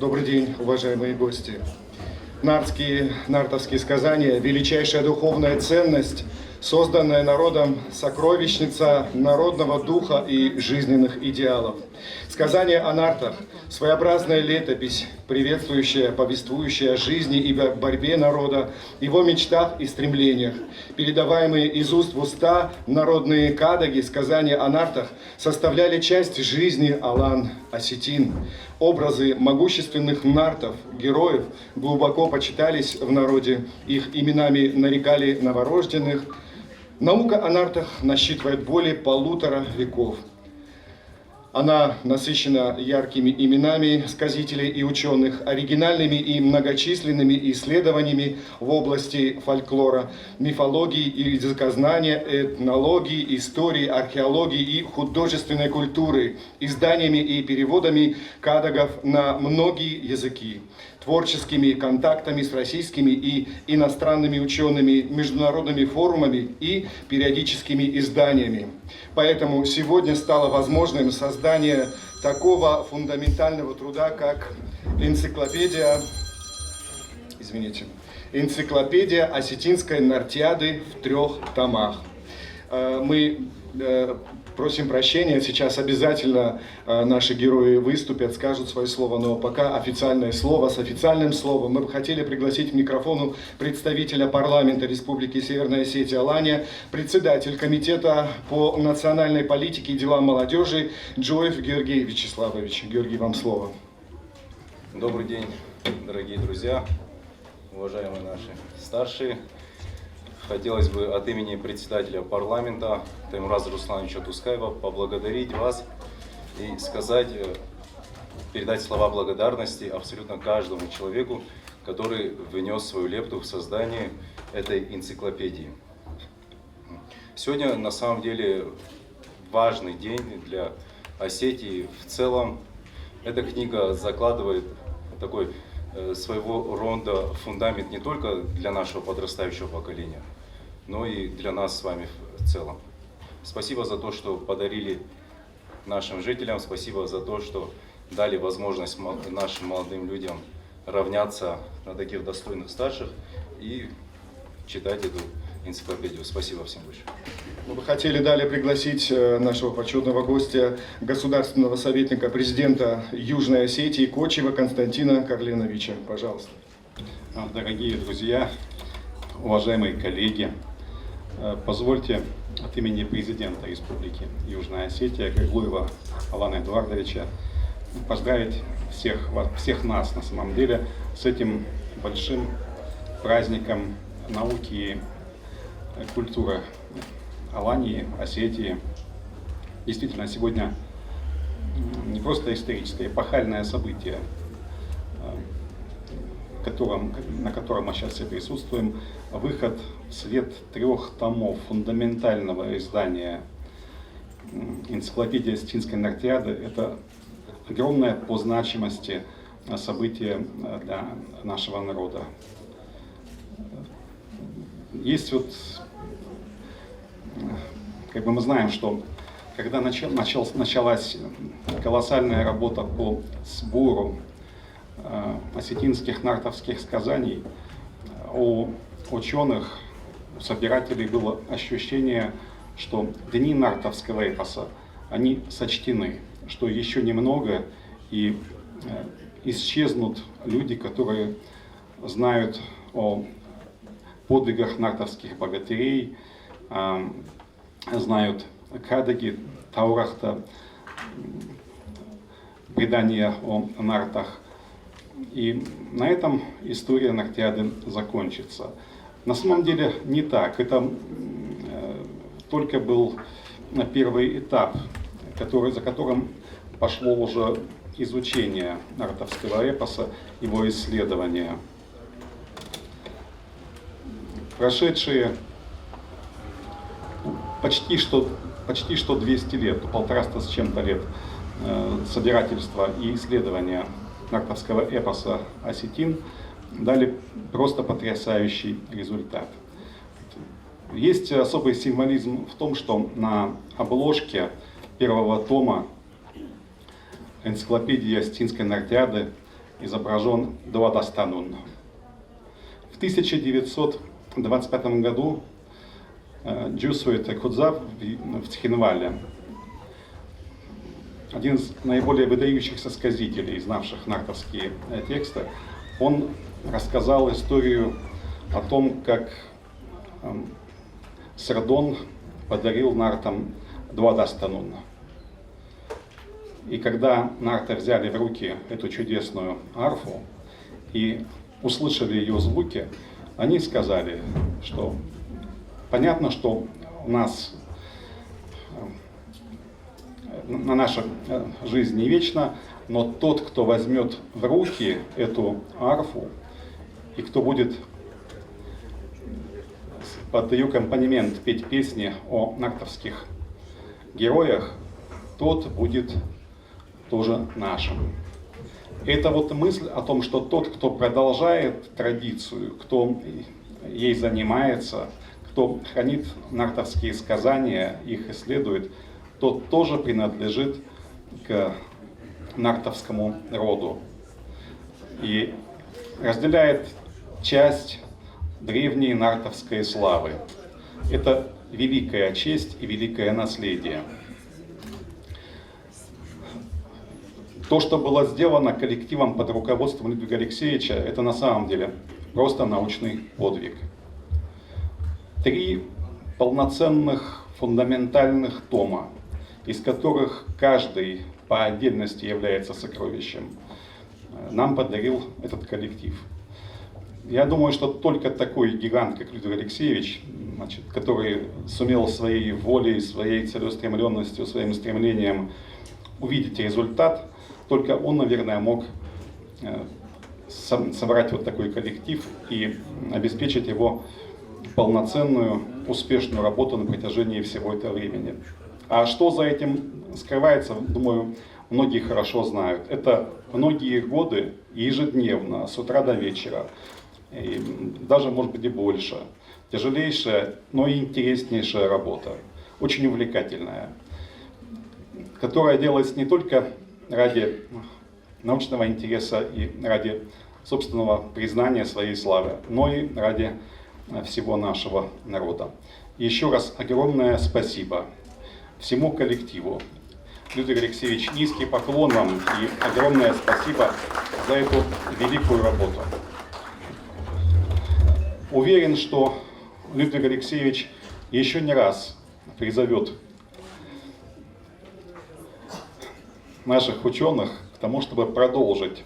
Добрый день, уважаемые гости. Нартовские сказания – величайшая духовная ценность, созданная народом сокровищница народного духа и жизненных идеалов. Сказания о нартах – своеобразная летопись, приветствующая, повествующая о жизни и борьбе народа, его мечтах и стремлениях. Передаваемые из уст в уста народные кадаги, сказания о нартах, составляли часть жизни Алан-Осетин. Образы могущественных нартов, героев, глубоко почитались в народе, их именами нарекали новорожденных. Наука о нартах насчитывает более 1,5 веков. Она насыщена яркими именами сказителей и ученых, оригинальными и многочисленными исследованиями в области фольклора, мифологии и языкознания, этнологии, истории, археологии и художественной культуры, изданиями и переводами кадагов на многие языки, творческими контактами с российскими и иностранными учеными, международными форумами и периодическими изданиями. Поэтому сегодня стало возможным создание такого фундаментального труда, как энциклопедия осетинской нартиады в 3 томах. Мы просим прощения, сейчас обязательно наши герои выступят, скажут свое слово, но пока официальное слово с официальным словом. Мы бы хотели пригласить к микрофону представителя парламента Республики Северная Осетия Алания, председатель комитета по национальной политике и делам молодежи Джоев Георгий Вячеславович. Георгий, вам слово. Добрый день, дорогие друзья, уважаемые наши старшие. Хотелось бы от имени председателя парламента Таймураза Руслановича Тускаева поблагодарить вас и сказать, передать слова благодарности абсолютно каждому человеку, который внес свою лепту в создание этой энциклопедии. Сегодня на самом деле важный день для Осетии в целом. Эта книга закладывает такой своего рода фундамент не только для нашего подрастающего поколения, но и для нас с вами в целом. Спасибо за то, что подарили нашим жителям, спасибо за то, что дали возможность нашим молодым людям равняться на таких достойных старших и читать эту энциклопедию. Спасибо всем большое. Мы бы хотели далее пригласить нашего почетного гостя, государственного советника президента Южной Осетии Кочева Константина Карленовича. Пожалуйста. Дорогие друзья, уважаемые коллеги, позвольте от имени президента Республики Южная Осетия Григуева Алана Эдуардовича поздравить всех нас на самом деле с этим большим праздником науки и культуры Алании, Осетии. Действительно, сегодня не просто историческое, эпохальное событие, на котором мы сейчас все присутствуем, выход в свет 3 томов фундаментального издания энциклопедии осетинской нартиады. Это огромное по значимости событие для нашего народа. Есть мы знаем, что когда началась колоссальная работа по сбору осетинских нартовских сказаний, у ученых, у собирателей было ощущение, что дни нартовского эпоса, они сочтены, что еще немного и исчезнут люди, которые знают о подвигах нартовских богатырей, знают кадаги, таурахта, предания о нартах. И на этом история нартиады закончится. На самом деле не так. Это только был первый этап, за которым пошло уже изучение нартовского эпоса, его исследование. Прошедшие почти что 200 лет, 150 с чем-то лет собирательства и исследования нартовского эпоса «Осетин» дали просто потрясающий результат. Есть особый символизм в том, что на обложке 1-го тома энциклопедии осетинской нартиады изображен Дуадастанун. В 1925 году Джусует Кудзав в Цхинвале, один из наиболее выдающихся сказителей, знавших нартовские тексты, он рассказал историю о том, как Сардон подарил нартам Дуадастанун. И когда нарты взяли в руки эту чудесную арфу и услышали ее звуки, они сказали, что понятно, что у нас наша жизнь не вечна, но тот, кто возьмет в руки эту арфу и кто будет под ее аккомпанемент петь песни о нартовских героях, тот будет тоже нашим. Это вот мысль о том, что тот, кто продолжает традицию, кто ей занимается, кто хранит нартовские сказания, их исследует, тот тоже принадлежит к нартовскому роду и разделяет часть древней нартовской славы. Это великая честь и великое наследие. То, что было сделано коллективом под руководством Людвига Алексеевича, это на самом деле просто научный подвиг. 3 полноценных фундаментальных тома, из которых каждый по отдельности является сокровищем, нам подарил этот коллектив. Я думаю, что только такой гигант, как Людвиг Алексеевич, который сумел своей волей, своей целеустремленностью, своим стремлением увидеть результат, только он, наверное, мог собрать вот такой коллектив и обеспечить его полноценную, успешную работу на протяжении всего этого времени. А что за этим скрывается, думаю, многие хорошо знают. Это многие годы ежедневно, с утра до вечера, и даже, может быть, и больше. Тяжелейшая, но и интереснейшая работа, очень увлекательная, которая делается не только ради научного интереса и ради собственного признания своей славы, но и ради всего нашего народа. И еще раз огромное спасибо всему коллективу. Людвиг Алексеевич, низкий поклон вам и огромное спасибо за эту великую работу. Уверен, что Людвиг Алексеевич еще не раз призовет наших ученых к тому, чтобы продолжить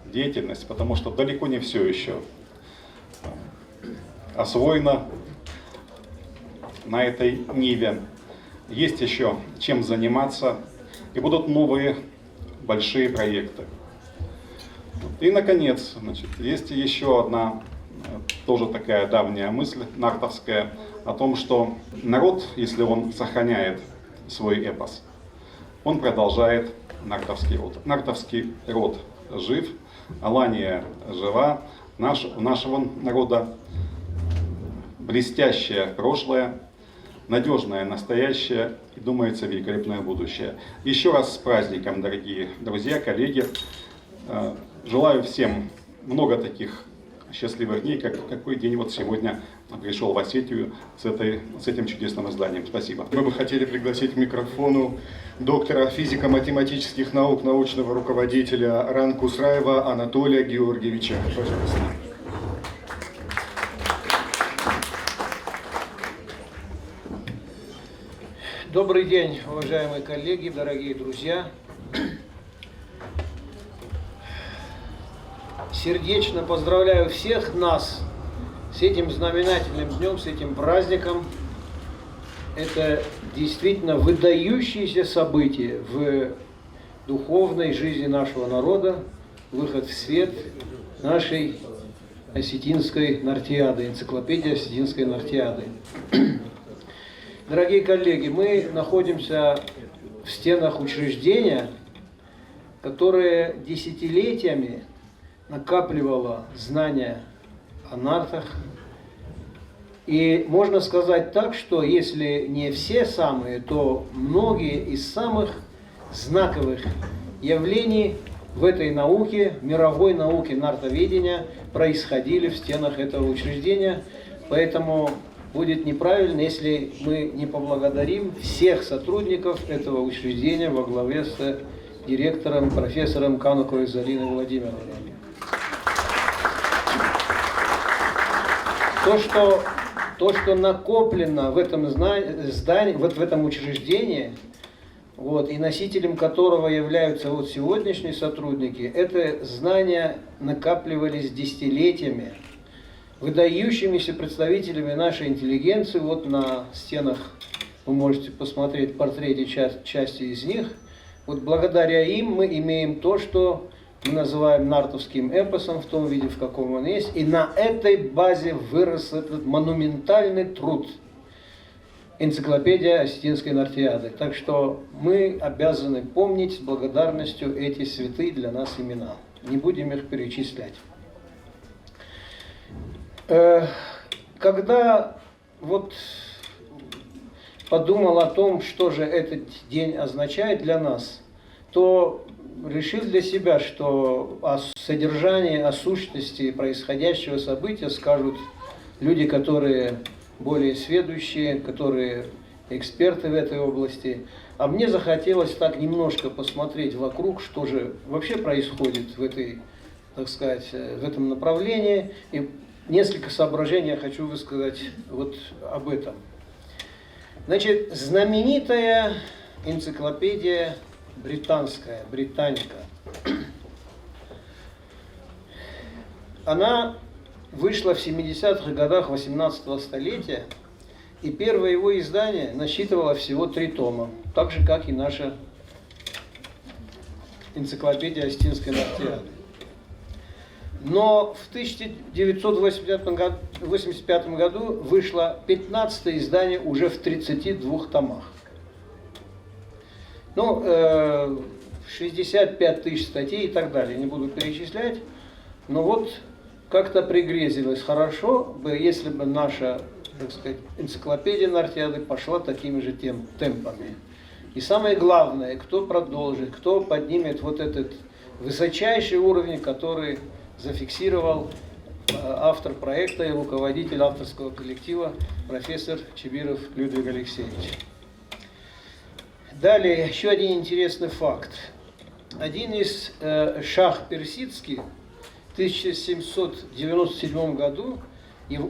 деятельность, потому что далеко не все еще освоено на этой ниве. Есть еще чем заниматься, и будут новые большие проекты. И, наконец, есть еще одна, тоже такая давняя мысль нартовская, о том, что народ, если он сохраняет свой эпос, он продолжает нартовский род. Нартовский род жив, Алания жива, у нашего народа блестящее прошлое, надежное настоящее и, думается, великолепное будущее. Еще раз с праздником, дорогие друзья, коллеги. Желаю всем много таких счастливых дней, какой день вот сегодня пришел в Осетию с этим чудесным изданием. Спасибо. Мы бы хотели пригласить к микрофону доктора физико-математических наук, научного руководителя РАН Кусраева Анатолия Георгиевича. Пожалуйста. Добрый день, уважаемые коллеги, дорогие друзья. Сердечно поздравляю всех нас с этим знаменательным днем, с этим праздником. Это действительно выдающееся событие в духовной жизни нашего народа, выход в свет нашей осетинской нартиады, энциклопедия осетинской нартиады. Дорогие коллеги, мы находимся в стенах учреждения, которое десятилетиями накапливало знания о нартах. И можно сказать так, что если не все самые, то многие из самых знаковых явлений в этой науке, мировой науке нартоведения, происходили в стенах этого учреждения. Поэтому будет неправильно, если мы не поблагодарим всех сотрудников этого учреждения во главе с директором, профессором Кануковой Залиной Владимировной. То, что накоплено в этом здании, вот в этом учреждении, вот, и носителем которого являются вот сегодняшние сотрудники, это знания накапливались десятилетиями, выдающимися представителями нашей интеллигенции. Вот на стенах вы можете посмотреть портреты части из них. Вот благодаря им мы имеем то, что мы называем нартовским эпосом в том виде, в каком он есть. И на этой базе вырос этот монументальный труд «Энциклопедия осетинской нартиады». Так что мы обязаны помнить с благодарностью эти святые для нас имена. Не будем их перечислять. Когда вот подумал о том, что же этот день означает для нас, то решил для себя, что о содержании, о сущности происходящего события скажут люди, которые более сведущие, которые эксперты в этой области. А мне захотелось так немножко посмотреть вокруг, что же вообще происходит в этой, так сказать, в этом направлении. И несколько соображений я хочу высказать вот об этом. Значит, знаменитая энциклопедия британская, «Британика», она вышла в 70-х годах 18-го столетия, и первое его издание насчитывало всего 3 тома, так же, как и наша энциклопедия осетинской нартиады. Но в 1985 году вышло 15-е издание уже в 32 томах. Ну, 65 тысяч статей и так далее, не буду перечислять. Но вот как-то пригрезилось хорошо, если бы наша, так сказать, энциклопедия нартиады пошла такими же темпами. И самое главное, кто продолжит, кто поднимет вот этот высочайший уровень, который зафиксировал автор проекта и руководитель авторского коллектива профессор Чибиров Людвиг Алексеевич. Далее, еще один интересный факт. Один из шах персидских в 1797 году,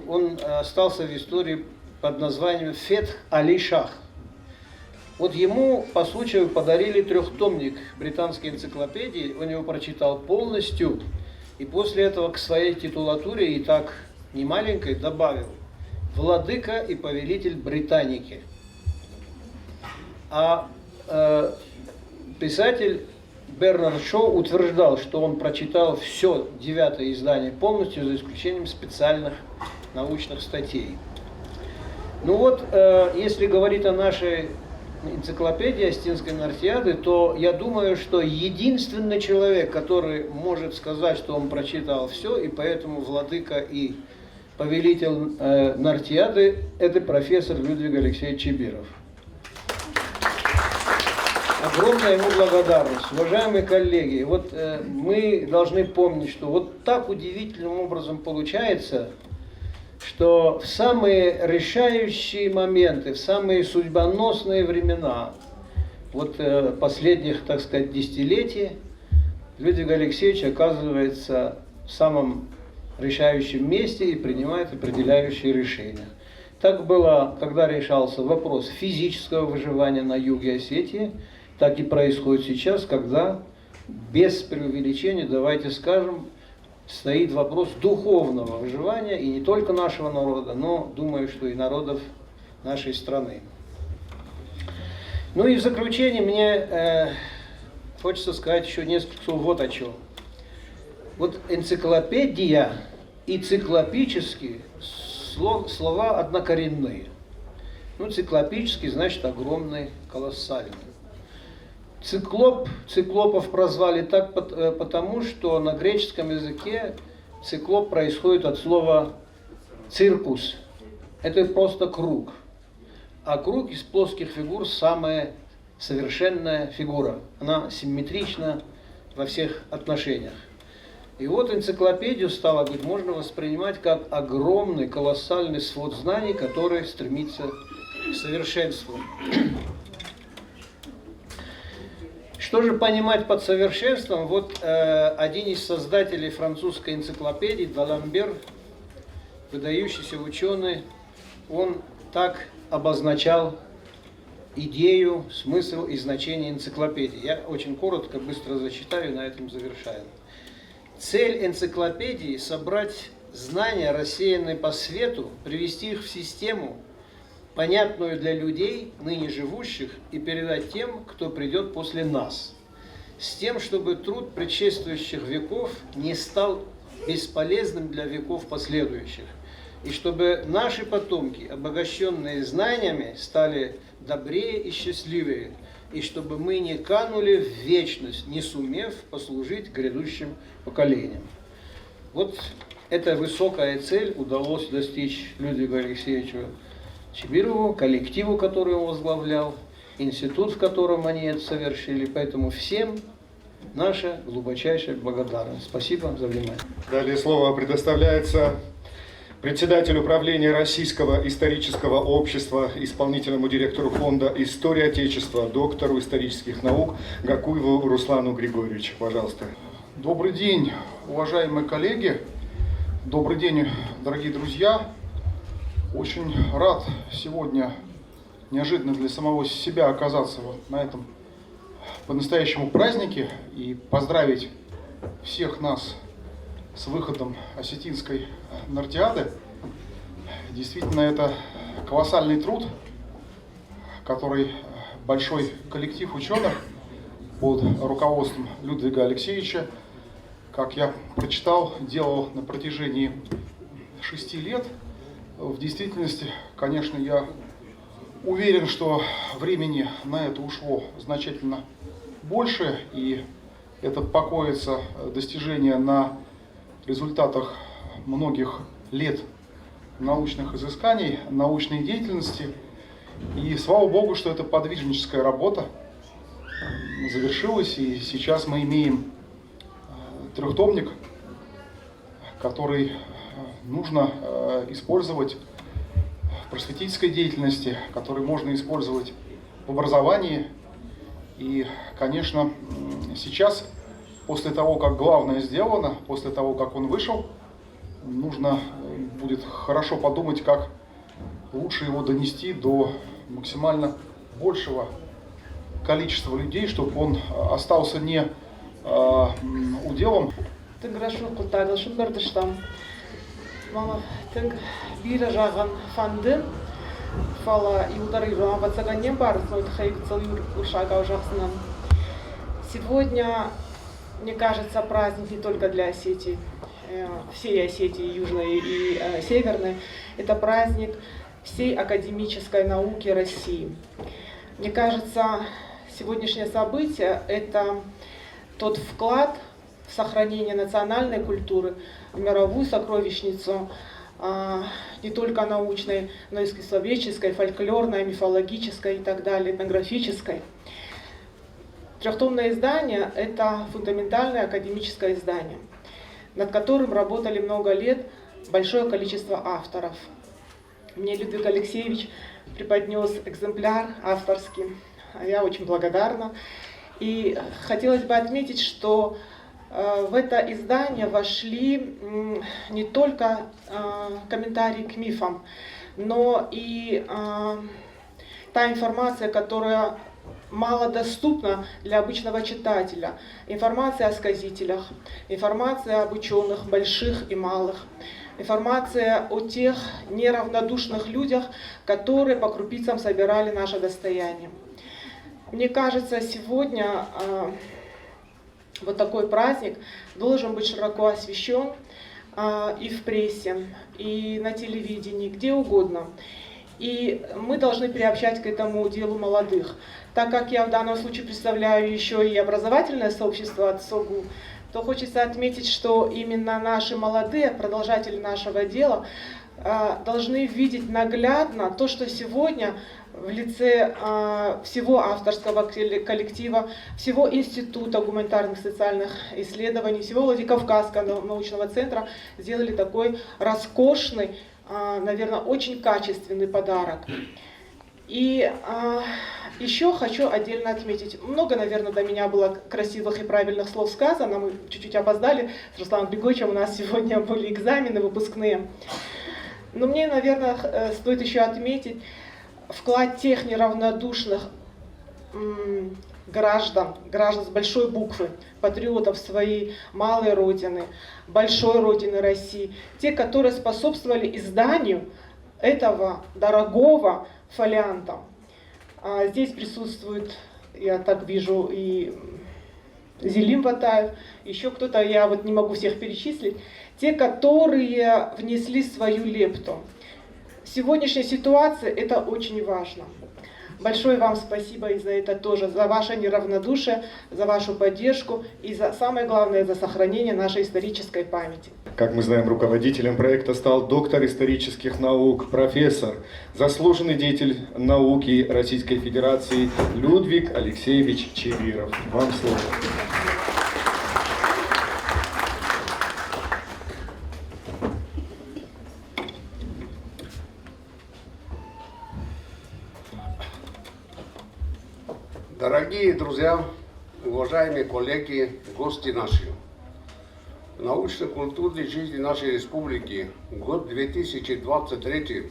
он остался в истории под названием Фетх Али Шах. Вот ему по случаю подарили 3-томник британской энциклопедии, он его прочитал полностью, и после этого к своей титулатуре, и так немаленькой, добавил «Владыка и повелитель Британики». А писатель Бернард Шоу утверждал, что он прочитал все 9-е издание полностью, за исключением специальных научных статей. Ну вот, если говорить о нашей энциклопедии осетинской нартиады, то я думаю, что единственный человек, который может сказать, что он прочитал все, и поэтому владыка и повелитель нартиады, это профессор Людвиг Алексеевич Чибиров. Огромная ему благодарность. Уважаемые коллеги, вот мы должны помнить, что вот так удивительным образом получается, что в самые решающие моменты, в самые судьбоносные времена вот последних, так сказать, десятилетий, Людвиг Алексеевич оказывается в самом решающем месте и принимает определяющие решения. Так было, когда решался вопрос физического выживания на юге Осетии, так и происходит сейчас, когда, без преувеличения, давайте скажем, стоит вопрос духовного выживания, и не только нашего народа, но, думаю, что и народов нашей страны. Ну и в заключение мне хочется сказать еще несколько слов вот о чем. Вот энциклопедия и циклопический слова однокоренные. Ну, циклопический значит огромный, колоссальный. Циклопов прозвали так потому, что на греческом языке циклоп происходит от слова циркус. Это просто круг. А круг из плоских фигур самая совершенная фигура. Она симметрична, во всех отношениях. И вот энциклопедию, стало быть, можно воспринимать как огромный, колоссальный свод знаний, который стремится к совершенству. Что же понимать под совершенством? Вот один из создателей французской энциклопедии, Даламбер, выдающийся ученый, он так обозначал идею, смысл и значение энциклопедии. Я очень коротко, быстро зачитаю и на этом завершаю. Цель энциклопедии – собрать знания, рассеянные по свету, привести их в систему, понятную для людей, ныне живущих, и передать тем, кто придет после нас, с тем, чтобы труд предшествующих веков не стал бесполезным для веков последующих, и чтобы наши потомки, обогащенные знаниями, стали добрее и счастливее, и чтобы мы не канули в вечность, не сумев послужить грядущим поколениям. Вот эта высокая цель удалось достичь Людвигу Алексеевичу Чибирову, коллективу, который он возглавлял, институт, в котором они это совершили. Поэтому всем наша глубочайшая благодарность. Спасибо за внимание. Далее слово предоставляется председателю правления Российского исторического общества, исполнительному директору фонда «История Отечества», доктору исторических наук Гакуеву Руслану Григорьевичу. Пожалуйста. Добрый день, уважаемые коллеги. Добрый день, дорогие друзья. Очень рад сегодня неожиданно для самого себя оказаться вот на этом по-настоящему празднике и поздравить всех нас с выходом осетинской нартиады. Действительно, это колоссальный труд, который большой коллектив ученых под руководством Людвига Алексеевича, как я прочитал, делал на протяжении 6 лет. В действительности, конечно, я уверен, что времени на это ушло значительно больше, и это покоится достижение на результатах многих лет научных изысканий, научной деятельности. И слава Богу, что эта подвижническая работа завершилась, и сейчас мы имеем трехтомник, который нужно использовать в просветительской деятельности, который можно использовать в образовании. И, конечно, сейчас, после того, как главное сделано, после того, как он вышел, нужно будет хорошо подумать, как лучше его донести до максимально большего количества людей, чтобы он остался не уделом. Бира жағын фанды фала иударый вацаганем барсной тхайк целый ушагал жахсынан. Сегодня, мне кажется, праздник не только для Осетии, всей Осетии, Южной и Северной. Это праздник всей академической науки России. Мне кажется, сегодняшнее событие – это тот вклад в сохранение национальной культуры, в мировую сокровищницу, не только научной, но и искусствоведческой, фольклорной, мифологической и так далее, этнографической. Трехтомное издание – это фундаментальное академическое издание, над которым работали много лет большое количество авторов. Мне Людвиг Алексеевич преподнес экземпляр авторский, я очень благодарна. И хотелось бы отметить, что в это издание вошли не только комментарии к мифам, но и та информация, которая мало доступна для обычного читателя. Информация о сказителях, информация об ученых, больших и малых, информация о тех неравнодушных людях, которые по крупицам собирали наше достояние. Мне кажется, сегодня вот такой праздник должен быть широко освещен и в прессе, и на телевидении, где угодно. И мы должны приобщать к этому делу молодых. Так как я в данном случае представляю еще и образовательное сообщество от СОГУ, то хочется отметить, что именно наши молодые продолжатели нашего дела должны видеть наглядно то, что сегодня в лице всего авторского коллектива, всего Института гуманитарных и социальных исследований, всего Владикавказского научного центра сделали такой роскошный, наверное, очень качественный подарок. И еще хочу отдельно отметить, много, наверное, до меня было красивых и правильных слов сказано, мы чуть-чуть опоздали, с Русланом Григорьевичем у нас сегодня были экзамены выпускные. Но мне, наверное, стоит еще отметить вклад тех неравнодушных граждан с большой буквы, патриотов своей малой родины, большой родины России, те, которые способствовали изданию этого дорогого фолианта. Здесь присутствует, я так вижу, и Зелим Ватаев, еще кто-то, я вот не могу всех перечислить, те, которые внесли свою лепту. Сегодняшняя ситуация – это очень важно. Большое вам спасибо и за это тоже, за ваше неравнодушие, за вашу поддержку и, самое главное, за сохранение нашей исторической памяти. Как мы знаем, руководителем проекта стал доктор исторических наук, профессор, заслуженный деятель науки Российской Федерации Людвиг Алексеевич Чевиров. Вам слово. Дорогие друзья, уважаемые коллеги, гости наши, в научно-культурной жизни нашей республики год 2023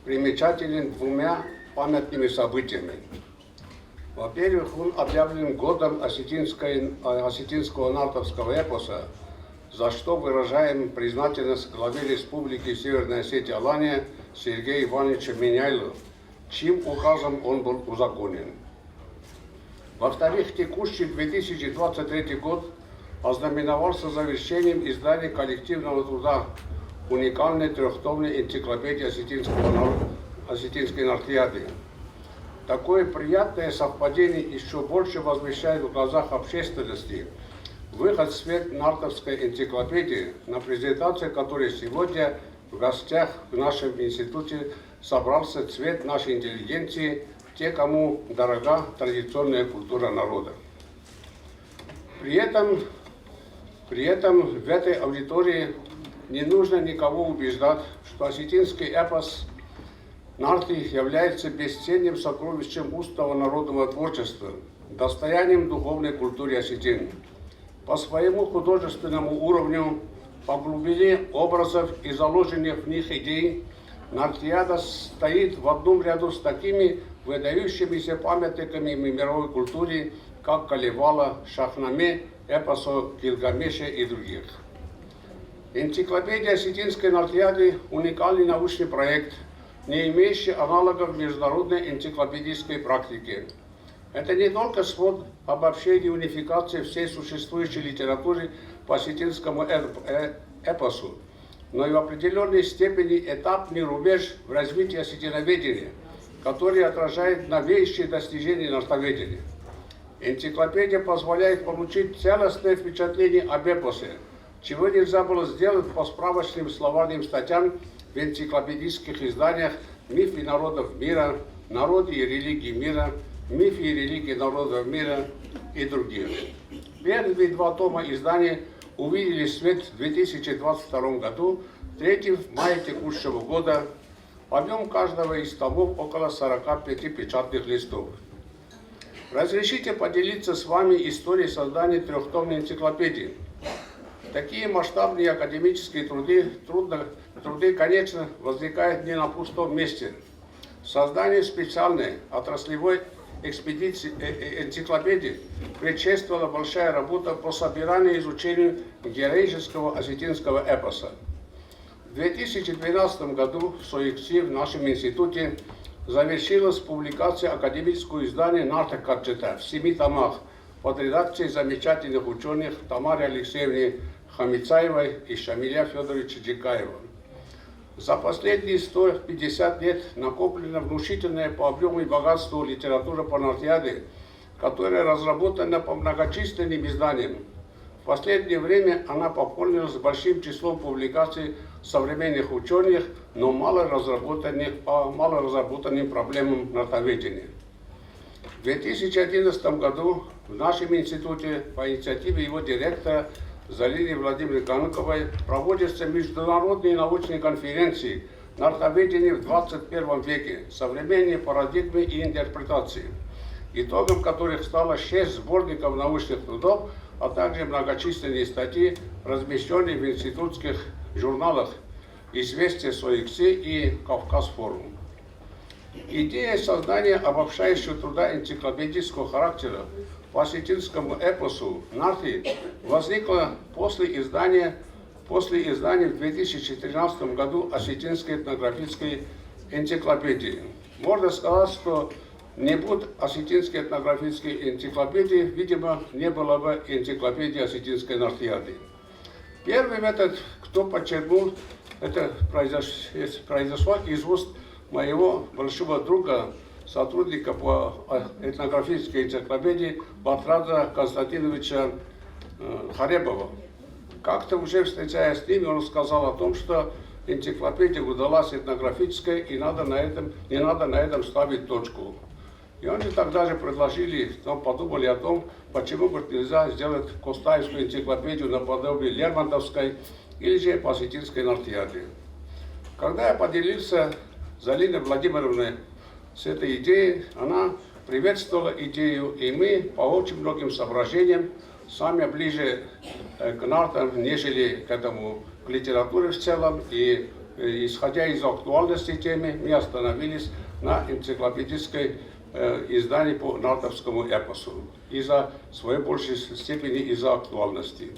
примечателен двумя памятными событиями. Во-первых, он объявлен годом осетинского нартовского эпоса, за что выражаем признательность главе Республики Северная Осетия Алания Сергею Ивановичу Меняйлу, чьим указом он был узаконен. Во-вторых, текущий 2023 год ознаменовался завершением издания коллективного труда уникальной трехтомной энциклопедии осетинской нартиады. Такое приятное совпадение еще больше возвещает в глазах общественности выход в свет нартовской энциклопедии, на презентации которой сегодня в гостях в нашем институте собрался цвет нашей интеллигенции, те, кому дорога традиционная культура народа. При этом в этой аудитории не нужно никого убеждать, что осетинский эпос нарты является бесценным сокровищем устного народного творчества, достоянием духовной культуры осетин. По своему художественному уровню, по глубине образов и заложенных в них идей, нартиада стоит в одном ряду с такими выдающимися памятниками мировой культуры, как Калевала, Шахнаме, эпосу Гильгамеша и других. Энциклопедия осетинской нартиады – уникальный научный проект, не имеющий аналогов в международной энциклопедической практике. Это не только свод обобщения и унификации всей существующей литературы по осетинскому эпосу, но и в определенной степени этапный рубеж в развитии осетиноведения, который отражает новейшие достижения нартоведения. Энциклопедия позволяет получить целостное впечатление об эпосе, чего нельзя было сделать по справочным словарным статьям в энциклопедических изданиях «Мифы народов мира», «Народы и религии мира», «Мифы и религии народов мира» и других. Первые два тома издания увидели свет в 2022 году, третий в мае текущего года. Объем каждого из томов около 45 печатных листов. Разрешите поделиться с вами историей создания трехтомной энциклопедии. Такие масштабные академические труды, конечно, возникают не на пустом месте. Созданию специальной отраслевой энциклопедии предшествовала большая работа по собиранию и изучению героического осетинского эпоса. В 2012 году в Союзе в нашем институте завершилась публикация академического издания «Нарта Капчета» в 7 томах под редакцией замечательных ученых Тамары Алексеевны Хамицаевой и Шамиля Федоровича Джикаева. За последние 150 лет накоплена внушительная по объему и богатству литература по нартиаде, которая разработана по многочисленным изданиям. последнее время она пополнилась большим числом публикаций современных ученых, но мало разработанных по малоразработанным проблемам нартоведения. В 2011 году в нашем институте по инициативе его директора Залины Владимировны Кануковой проводятся международные научные конференции «Нартоведение в 21 веке. Современные парадигмы и интерпретации», итогом которых стало 6 сборников научных трудов, а также многочисленные статьи, размещенные в институтских журналах «Известия СОИКСИ» и «Кавказ-форум». Идея создания обобщающего труда энциклопедического характера по осетинскому эпосу «Нарты» возникла после издания в 2014 году осетинской этнографической энциклопедии. Можно сказать, что не будь осетинской этнографической энциклопедии, видимо, не было бы энциклопедии осетинской нартиады. Первый метод, кто подчеркнул, это произошло из уст моего большого друга, сотрудника по этнографической энциклопедии Батрада Константиновича Харебова. Как-то уже встречаясь с ним, он сказал о том, что энциклопедия удалась этнографическая, и не надо на этом ставить точку. И они тогда же предложили, подумали о том, почему бы нельзя сделать Костаевскую энциклопедию наподобие Лермонтовской или же по осетинской нартиаде. Когда я поделился с Залиной Владимировной с этой идеей, она приветствовала идею, и мы по очень многим соображениям сами ближе к нартам, нежели к литературе в целом, и исходя из актуальности темы, мы остановились на энциклопедической издании по нартовскому эпосу, из-за своей большей степени из-за актуальности.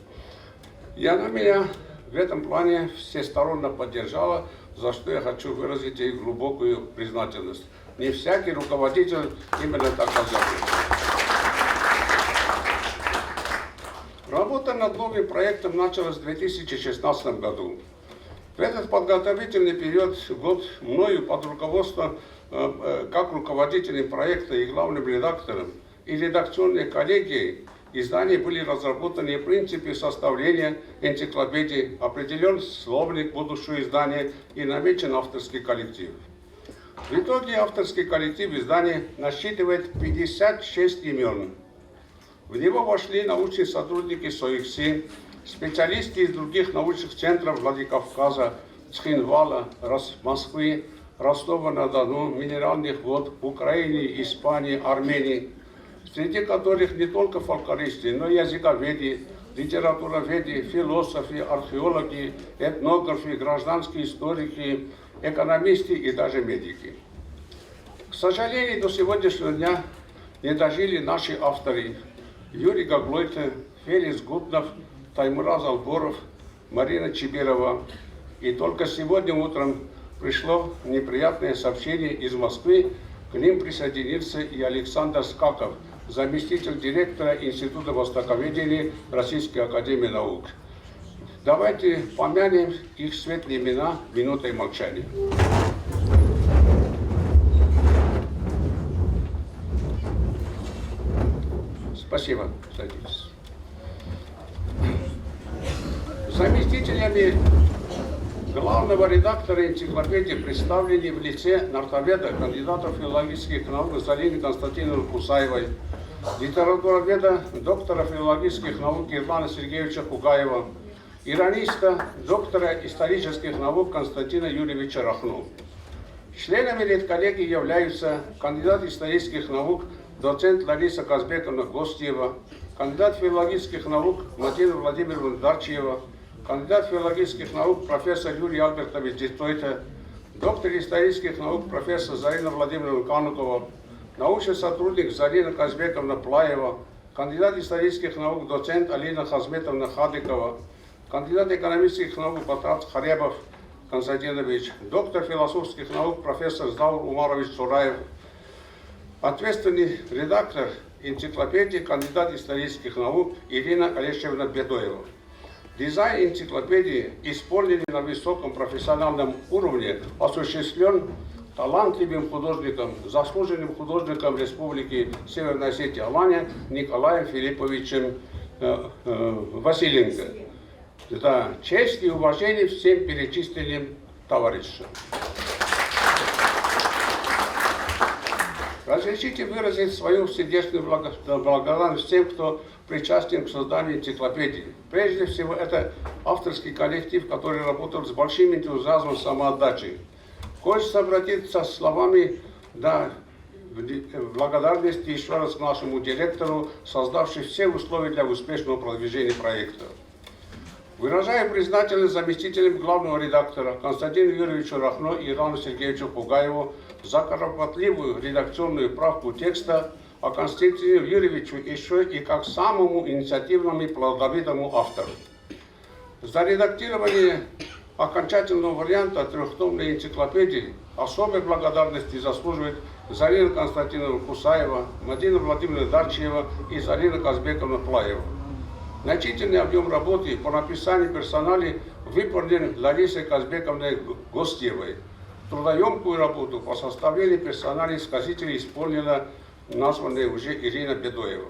И она меня в этом плане всесторонне поддержала, за что я хочу выразить ей глубокую признательность. Не всякий руководитель именно так поддерживает. Работа над новым проектом началась в 2016 году. В этот подготовительный год мною под руководством как руководителем проекта и главным редактором и редакционной коллегией издания были разработаны принципы составления энциклопедии, определен словник будущего издания и намечен авторский коллектив. В итоге авторский коллектив издания насчитывает 56 имен. В него вошли научные сотрудники СОИКСИ, специалисты из других научных центров Владикавказа, Цхинвала, Москвы, Ростова-на-Дону, Минеральных вод, Украины, Испании, Армении, среди которых не только фольклористы, но и языковеды, литературоведы, философы, археологи, этнографы, гражданские историки, экономисты и даже медики. К сожалению, до сегодняшнего дня не дожили наши авторы Юрий Гаглойте, Феликс Гутнов, Таймураз Алборов, Марина Чибирова. И только сегодня утром пришло неприятное сообщение из Москвы, к ним присоединился и Александр Скаков, заместитель директора Института востоковедения Российской академии наук. Давайте помянем их светлые имена минутой молчания. Спасибо, садитесь. Заместителями главного редактора энциклопедии представлены в лице нартоведа, кандидата филологических наук Залины Константиновны Кусаевой, литературоведа, доктора филологических наук Ерлана Сергеевича Кугаева, ирониста, доктора исторических наук Константина Юрьевича Рахну. Членами редколлегии являются кандидат исторических наук, доцент Лариса Казбековна Гостьева, кандидат филологических наук Мадина Владимировна Дарчиева, кандидат филологических наук профессор Юрий Альбертович Дитойта, доктор исторических наук профессор Зарина Владимировна Канукова, научный сотрудник Зарина Казбековна Плаева, кандидат исторических наук доцент Алина Хазметовна Хадыкова, кандидат экономических наук Батрат Харебов Константинович, доктор философских наук профессор Здаур Умарович Цураев, ответственный редактор энциклопедии, кандидат исторических наук Ирина Олещевна Бедоева. Дизайн энциклопедии, исполненный на высоком профессиональном уровне, осуществлен талантливым художником, заслуженным художником Республики Северная Осетия Алания Николаем Филипповичем Василенко. Это честь и уважение всем перечисленным товарищам. Разрешите выразить свою сердечную благодарность всем, кто причастен к созданию энциклопедии. Прежде всего, это авторский коллектив, который работал с большим энтузиазмом и самоотдачей. Хочется обратиться с словами благодарности еще раз к нашему директору, создавшему все условия для успешного продвижения проекта. Выражаю признательность заместителям главного редактора Константину Юрьевичу Рахно и Ирану Сергеевичу Пугаеву за кропотливую редакционную правку текста, а Константину Юрьевичу еще и как самому инициативному и плодовитому автору. За редактирование окончательного варианта трехтомной энциклопедии особой благодарности заслуживает Зарина Константиновна Кусаева, Мадина Владимировна Дарчева и Зарина Казбековна Плаева. Значительный объем работы по написанию персоналей выполнен Ларисой Казбековной Гостевой. Трудоемкую работу по составлению персоналей сказителей исполнила названная уже Ирина Бедоева.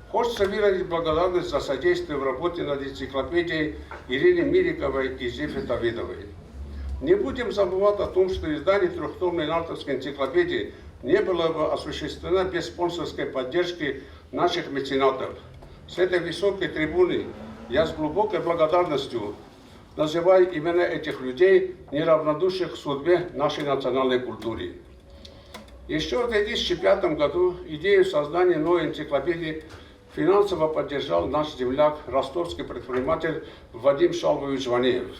Хочется выразить благодарность за содействие в работе над энциклопедией Ирине Мириковой и Зифе Давидовой. Не будем забывать о том, что издание трехтомной нартовской энциклопедии не было бы осуществлено без спонсорской поддержки наших меценатов. С этой высокой трибуны я с глубокой благодарностью называю имена этих людей, неравнодушных к судьбе нашей национальной культуры. Еще в 2005 году идею создания новой энциклопедии финансово поддержал наш земляк, ростовский предприниматель Вадим Шалвович Ванеев.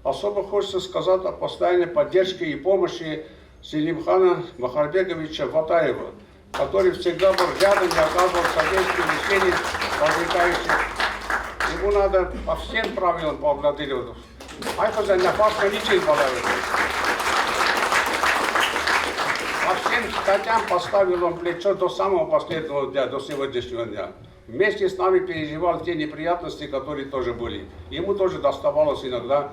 Особо хочется сказать о постоянной поддержке и помощи Селимхана Махарбековича Ватаева, который всегда был рядом и оказывал содействие решений возникающих. Ему надо по всем правилам поблагодарить. Айфа за напаска ничего подарит. По всем статьям поставил он плечо до самого последнего дня, до сегодняшнего дня. Вместе с нами переживал те неприятности, которые тоже были. Ему тоже доставалось иногда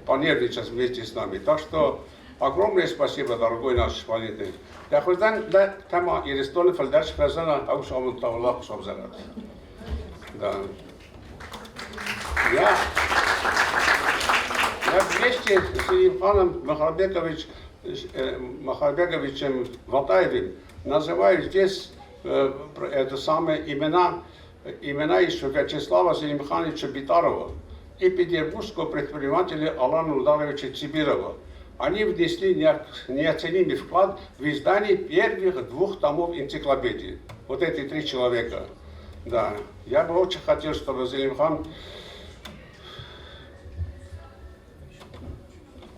понервничать вместе с нами. Так что огромное спасибо, дорогой наш валидный. Я хочу дать тема и рестольный фальдаш фразана аушамун тавлах шобзанат. Да. Я вместе с Селимханом Махарбековичем Ватаевым называю здесь имена еще Вячеслава Селимхановича Битарова и петербургского предпринимателя Алана Ударовича Цибирова. Они внесли неоценимый вклад в издание первых 2 томов энциклопедии. Вот эти 3 человека. Да, я бы очень хотел, чтобы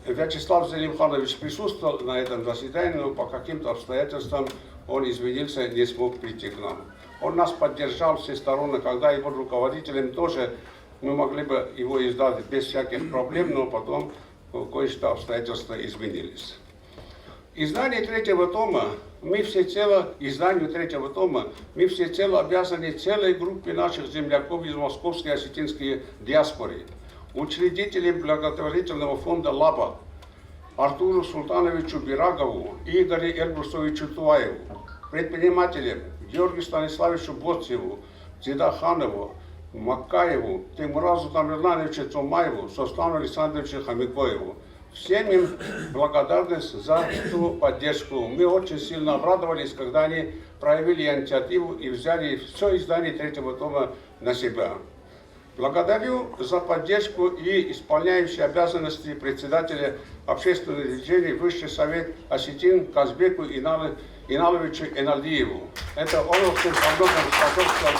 Вячеслав Зелимханович присутствовал на этом заседании, но по каким-то обстоятельствам он изменился и не смог прийти к нам. Он нас поддержал всесторонне, когда его руководителем тоже мы могли бы его издать без всяких проблем, но потом кое-что обстоятельства изменились. Изданию 3-го тома мы всецело обязаны целой группе наших земляков из московской осетинской диаспоры, учредителям благотворительного фонда «Лаба» Артуру Султановичу Бирагову и Игорю Эльбрусовичу Туаеву, предпринимателям Георгию Станиславовичу Боцеву, Зидаханову, Макаеву, Тимуразу Тамерлановичу Цумаеву, Сослану Александровичу Хамикоеву. Всем им благодарность за ту поддержку. Мы очень сильно обрадовались, когда они проявили инициативу и взяли все издание 3-го тома на себя. Благодарю за поддержку и исполняющие обязанности председателя общественных движений Высший совет Осетин Казбеку Иналовичу Эналдиеву. Это он очень во многом способствовал,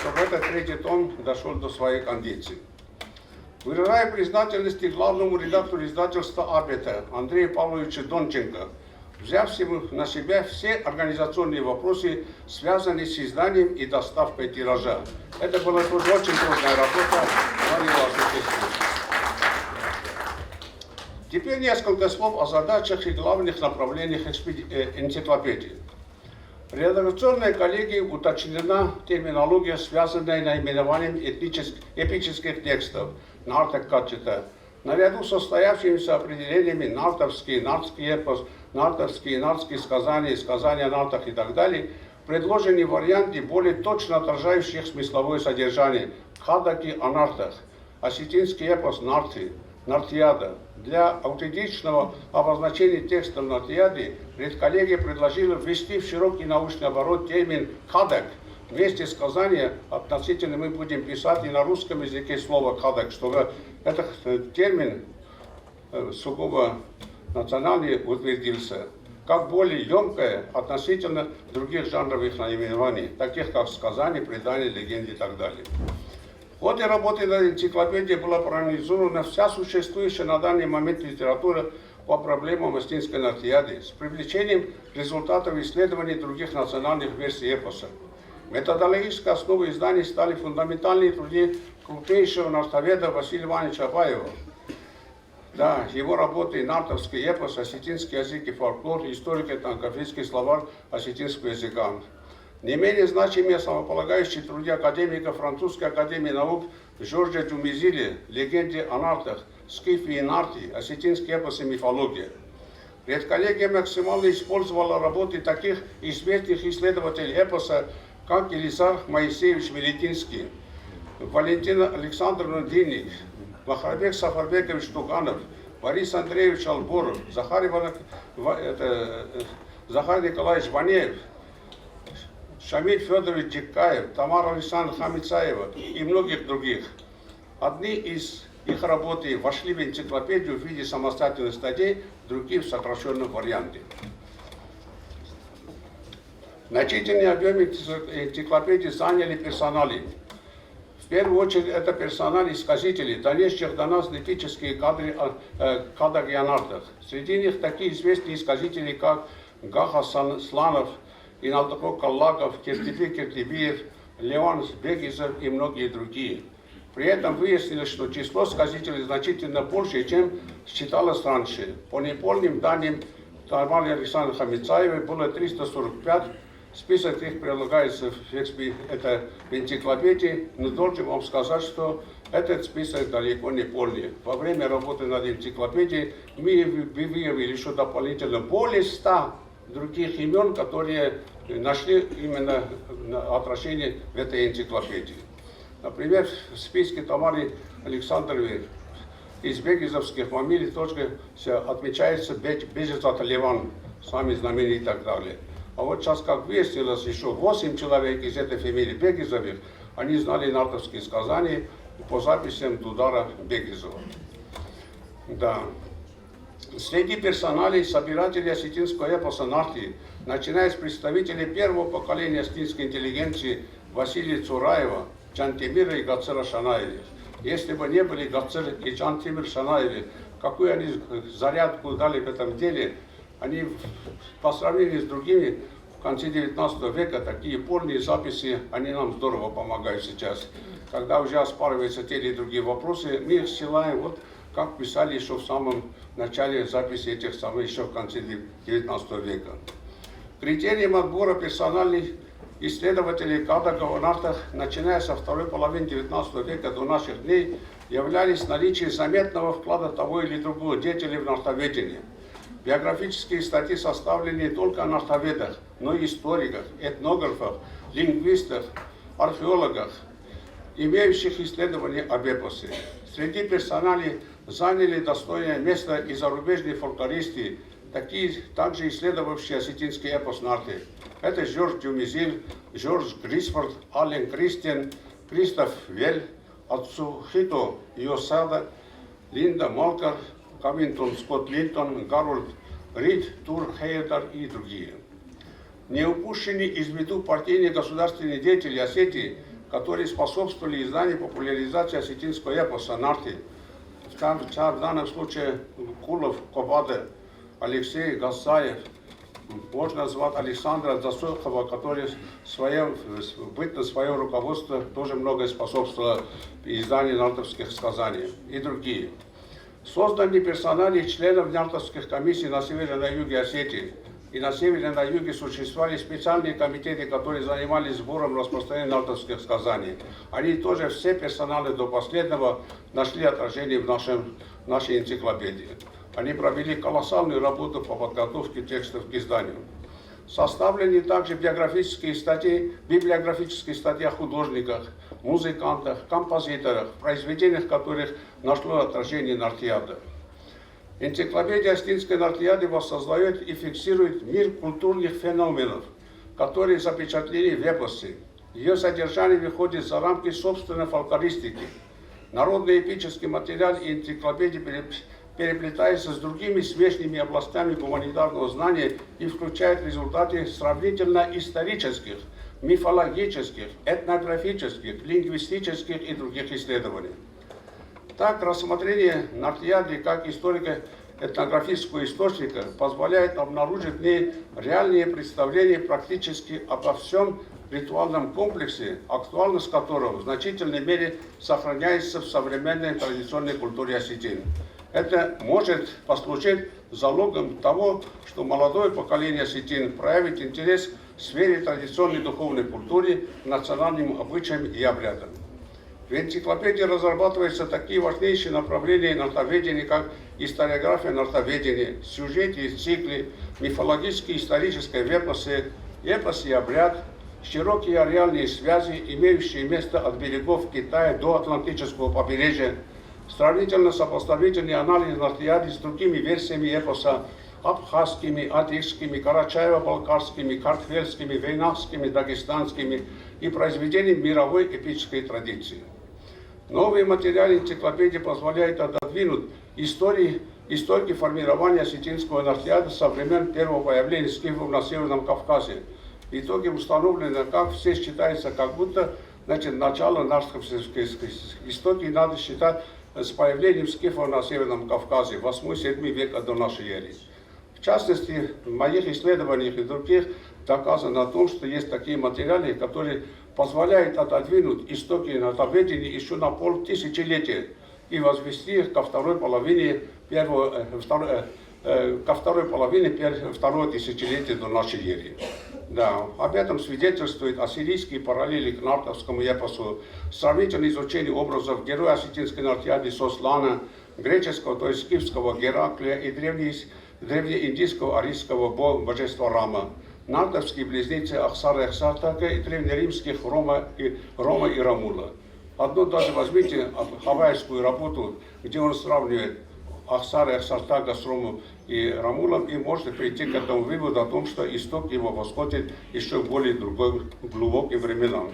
чтобы этот 3-й том дошел до своей кондиции. Выражаю признательность главному редактору издательства «Абета» Андрею Павловичу Донченко, взявшему на себя все организационные вопросы, связанные с изданием и доставкой тиража. Это была тоже очень трудная работа, но не осуществилась. Теперь несколько слов о задачах и главных направлениях энциклопедии. В редакционной коллегии уточнена терминология, связанная с наименованием эпических текстов, нарток качета, наряду с состоявшимися определениями нартовский, нартский эпос, нартовские сказания, сказания о нартах и так далее. предложенные варианты более точно отражающие их смысловое содержание. Кадаки о нартах, осетинский эпос «Нарты», «Нартиада». Для аутентичного обозначения текста «Нартиады» редколлегия предложила ввести в широкий научный оборот термин «кадак». Вместе сказания относительно мы будем писать и на русском языке слово «кадак», чтобы этот термин сугубо национальный утвердился, как более емкое относительно других жанровых наименований, таких как сказания, предания, легенды и так далее. В ходе работы над энциклопедией была проанализирована вся существующая на данный момент литература по проблемам Остинской Нартиады с привлечением результатов исследований других национальных версий эпоса. Методологической основой изданий стали фундаментальные труды крупнейшего нартоведа Василия Ивановича Абаева. Да, его работы «Нартовский эпос», «Осетинский язык и фольклор», «Историко-этнографический словарь осетинского языка». Не менее значимые основополагающие труды академика Французской академии наук Жоржа Дюмизили «Легенды о нартах», «Скифи и нарти», «Осетинский эпос и мифология». Редколлегия максимально использовала работы таких известных исследователей эпоса, как Елизар Моисеевич Мелетинский, Валентина Александровна Динник, Махарбек Сафарбекович Туганов, Борис Андреевич Алборов, Захар Николаевич Ванеев, Шамиль Федорович Дикаев, Тамара Александровна Хамицаева и многих других. Одни из их работы вошли в энциклопедию в виде самостоятельных статей, другие в сокращенном варианте. Значительный объем энциклопедии заняли персонали. В первую очередь это персонали-сказители, донесших до нас летические кадры кадаки о нартах. Среди них такие известные сказители, как Гаха Сланов, Иналтако Каллаков, Киртипи Киртибиев, Леон Бегизов и многие другие. При этом выяснилось, что число сказителей значительно больше, чем считалось раньше. По неполным данным Тамары Александры Хамицаевой было 345. Список их прилагается в энциклопедии, но должен вам сказать, что этот список далеко не полный. Во время работы над энциклопедией мы выявили еще дополнительно более 100 других имен, которые нашли именно отражение в этой энциклопедии. Например, в списке Тамары Александровны из бегизовских фамилий тоже отмечается Бежезат Леван, самый знаменитый и так далее. А вот сейчас, как выяснилось, еще 8 человек из этой фамилии Бегизовых, они знали нартовские сказания по записям Дудара Бегизова. Да. Среди персоналей собирателей осетинского эпоса «Нарти», начиная с представителей первого поколения осетинской интеллигенции Василия Цураева, Джантимира и Гацера Шанаевых. Если бы не были Гацер и Джантимир Шанаевы, какую они зарядку дали в этом деле, они по сравнению с другими в конце 19 века, такие полные записи, они нам здорово помогают сейчас. Когда уже оспариваются те или другие вопросы, мы их ссылаем, вот как писали еще в самом начале записи этих самых, еще в конце 19 века. Критерием отбора персональных исследователей кадаков о нартах, начиная со второй половины 19 века до наших дней, являлись наличие заметного вклада того или другого деятеля в нартоведение. Биографические статьи составлены не только о нартоведах, но и историках, этнографах, лингвистах, археологах, имеющих исследования об эпосе. Среди персоналей заняли достойное место и зарубежные фольклористы, также исследовавшие осетинский эпос «Нарты». Это Жорж Дюмизиль, Жорж Грисфорд, Ален Кристиан, Кристоф Вель, Ацухито Йосада, Линда Малкар, Кавинтон Скотт Линтон, Гарольд Рид, Тур Хейдер и другие. Не упущены из виду партийные государственные деятели Осетии, которые способствовали изданию и популяризации осетинского эпоса «Нарты». В данном случае Кулов, Кобаде, Алексей Гасаев, можно назвать Александра Засохова, который на свое руководство тоже многое способствовало изданию нартовских сказаний и другие. Созданы персонали членов нартовских комиссий на севере и на юге Осетии. И на севере и на юге существовали специальные комитеты, которые занимались сбором и распространением нартовских сказаний. Они тоже все персоналы до последнего нашли отражение в нашей энциклопедии. Они провели колоссальную работу по подготовке текстов к изданию. Составлены также библиографические статьи о художниках, музыкантах, композиторах, произведениях которых нашло отражение Нартиады. Энциклопедия Осетинской Нартиады воссоздает и фиксирует мир культурных феноменов, которые запечатлены в эпосе. Ее содержание выходит за рамки собственной фольклористики. Народный эпический материал и энциклопедия переплетается с другими смежными областями гуманитарного знания и включает результаты сравнительно исторических, мифологических, этнографических, лингвистических и других исследований. Так, рассмотрение Нартиады как историко-этнографического источника позволяет обнаружить в ней реальные представления практически обо всем ритуальном комплексе, актуальность которого в значительной мере сохраняется в современной традиционной культуре осетин. Это может послужить залогом того, что молодое поколение осетин проявит интерес в сфере традиционной духовной культуры, национальным обычаям и обрядам. В энциклопедии разрабатываются такие важнейшие направления нартоведения, как историография нартоведения, сюжеты и циклы, мифологические и исторические эпосы и обряд, широкие ареальные связи, имеющие место от берегов Китая до Атлантического побережья, сравнительно-сопоставительный анализ Нартиады с другими версиями эпоса, абхазскими, адыгскими, карачаево-балкарскими, картфельскими, вейнахскими, дагестанскими и произведениями мировой эпической традиции. Новые материалы энциклопедии позволяют отодвинуть истоки формирования осетинского Нартиады со времен первого появления скифов на Северном Кавказе. В итоге установлено, как все считается, как будто начало нартовской истоки надо считать с появлением скифов на Северном Кавказе, 8-7 века до нашей эры. В частности, в моих исследованиях и других доказано о том, что есть такие материалы, которые позволяют отодвинуть истоки нартоведения еще на полтысячелетия и возвести их ко второй половине второго тысячелетия до нашей эры. Да, об этом свидетельствуют ассирийские параллели к нартовскому эпосу, сравнительное изучение образов героя осетинской Нартиады Сослана, греческого, то есть скифского Гераклия и древнеиндийского арийского божества Рама, нартовские близнецы Ахсара и Ахсартака и древнеримских Рома и Рамула. Одну даже возьмите хавайскую работу, где он сравнивает Ахсара и Ахсартага с Ромом и Рамулом, и можно прийти к этому выводу о том, что исток его восходит еще в более глубокие времена.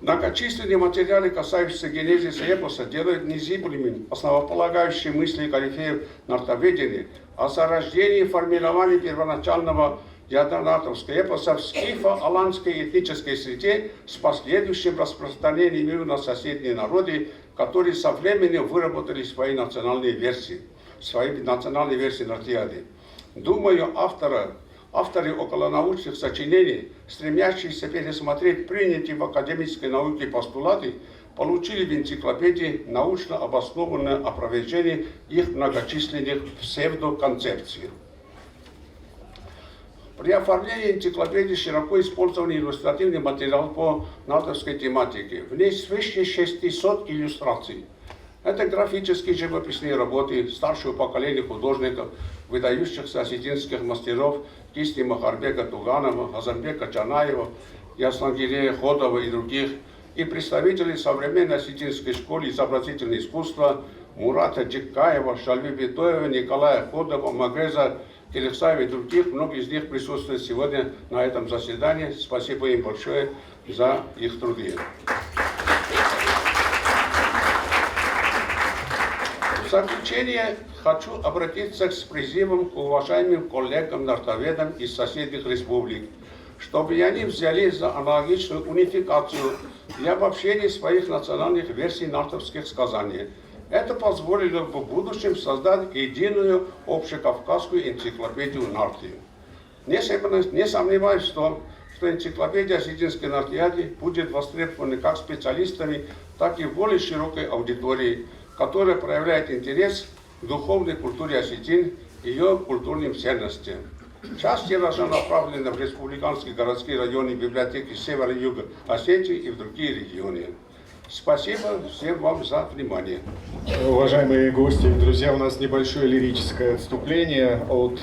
Многочисленные материалы, касающиеся генезиса эпоса, делают незыблемыми основополагающие мысли корифеев нартоведения о зарождении и формировании первоначального ядра нартовского эпоса в скифо-аланской этнической среде с последующим распространением на соседние народы, которые со временем выработали свои национальные версии Нартиады. Думаю, авторы околонаучных сочинений, стремящиеся пересмотреть принятые в академической науке постулаты, получили в энциклопедии научно обоснованное опровержение их многочисленных псевдоконцепций. При оформлении энциклопедии широко использован иллюстративный материал по нартовской тематике. В ней свыше 600 иллюстраций. Это графические живописные работы старшего поколения художников, выдающихся осетинских мастеров кисти Махарбека Туганова, Азамбека Чанаева, Яслангирея Ходова и других, и представителей современной осетинской школы изобразительного искусства Мурата Джикаева, Шальви Битоева, Николая Ходова, Магреза Келехсаева и других. Многие из них присутствуют сегодня на этом заседании. Спасибо им большое за их труды. В заключение хочу обратиться с призывом к уважаемым коллегам-нартоведам из соседних республик, чтобы они взялись за аналогичную унификацию и обобщение своих национальных версий нартовских сказаний. Это позволило бы в будущем создать единую общекавказскую энциклопедию Нартии. Не сомневаюсь в том, что энциклопедия осетинской Нартиады будет востребована как специалистами, так и в более широкой аудитории, которая проявляет интерес к духовной культуре осетин и ее культурным ценностям. Часть тиража направлена в республиканские городские районы библиотеки Севера и Юга Осетии и в другие регионы. Спасибо всем вам за внимание. Уважаемые гости и друзья, у нас небольшое лирическое отступление от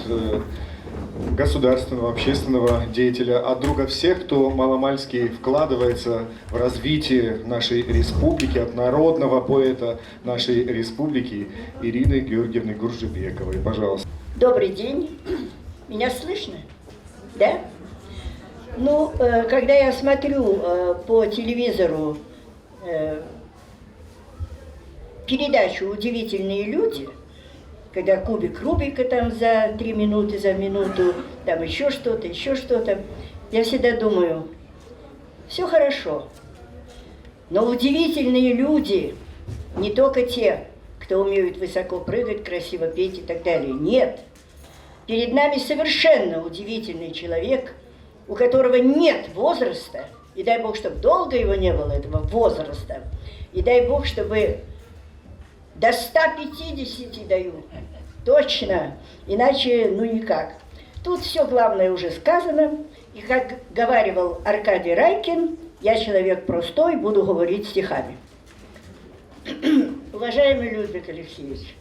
государственного, общественного деятеля, от друга всех, кто маломальски вкладывается в развитие нашей республики, от народного поэта нашей республики Ирины Георгиевны Гуржибековой. Пожалуйста. Добрый день. Меня слышно? Да? Ну, когда я смотрю по телевизору передачу «Удивительные люди», когда кубик Рубика там за 3 минуты, за минуту, там еще что-то, я всегда думаю, все хорошо, но удивительные люди не только те, кто умеют высоко прыгать, красиво петь и так далее. Нет. Перед нами совершенно удивительный человек, у которого нет возраста, и дай Бог, чтобы долго его не было, этого возраста, и дай Бог, чтобы до 150 даю. Точно. Иначе, ну никак. Тут все главное уже сказано. И как говаривал Аркадий Райкин, я человек простой, буду говорить стихами. Уважаемый Людвиг Алексеевич,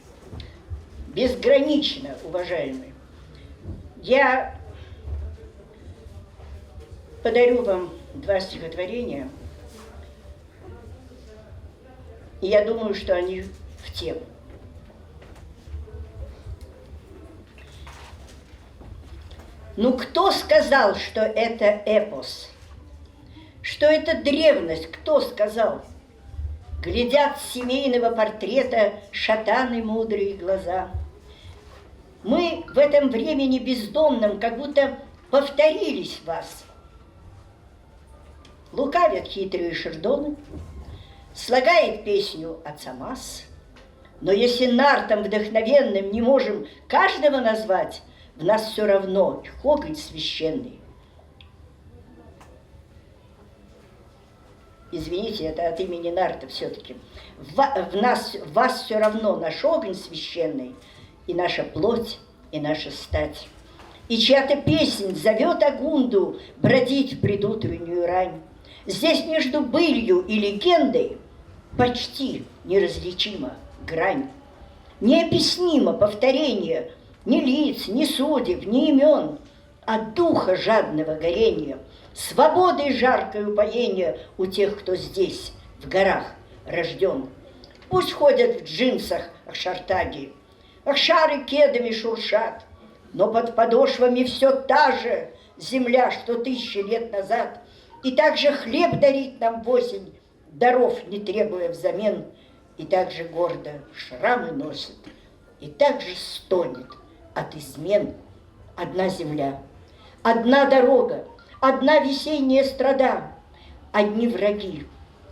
безгранично уважаемый, я подарю вам 2 стихотворения, и я думаю, что они в тему. Ну, кто сказал, что это эпос? Что это древность? Кто сказал? Глядят с семейного портрета шатаны мудрые глаза. Мы в этом времени бездомном как будто повторились в вас. Лукавят хитрые шердоны, слагает песню Ацамас. Но если нартом вдохновенным не можем каждого назвать, в нас все равно хоготь священный. Извините, это от имени Нарта все-таки. В вас все равно наш огонь священный, и наша плоть, и наша стать. И чья-то песнь зовет Агунду бродить в предутреннюю рань. Здесь между былью и легендой почти неразличима грань. Необъяснимо повторение ни лиц, ни судеб, ни имен, а духа жадного горения, свободой жаркое упоение у тех, кто здесь, в горах, рожден. Пусть ходят в джинсах ахшартаги, ахшары кедами шуршат, но под подошвами все та же земля, что 1000 лет назад, и также хлеб дарит нам в осень, даров не требуя взамен, и также гордо шрамы носит, и также стонет от измен. Одна земля, одна дорога, одна весенняя страда, одни враги,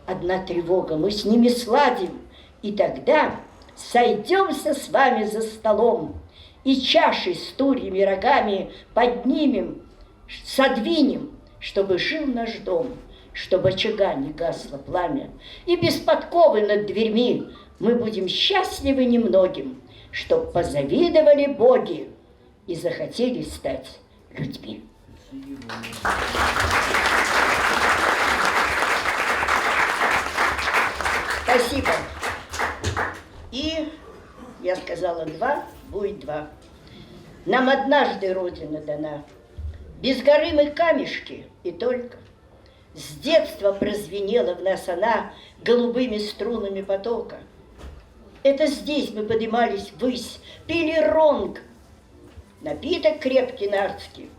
одна тревога, мы с ними сладим, и тогда сойдемся с вами за столом, и чаши с турьями рогами поднимем, содвинем, чтобы жил наш дом, чтобы очага не гасло пламя, и без подковы над дверьми мы будем счастливы немногим, чтоб позавидовали боги и захотели стать людьми. Спасибо. И я сказала 2, будет 2. Нам однажды Родина дана. Без горы мы камешки, и только. С детства прозвенела в нас она голубыми струнами потока. Это здесь мы поднимались ввысь, пили ронг, напиток крепкий нардский.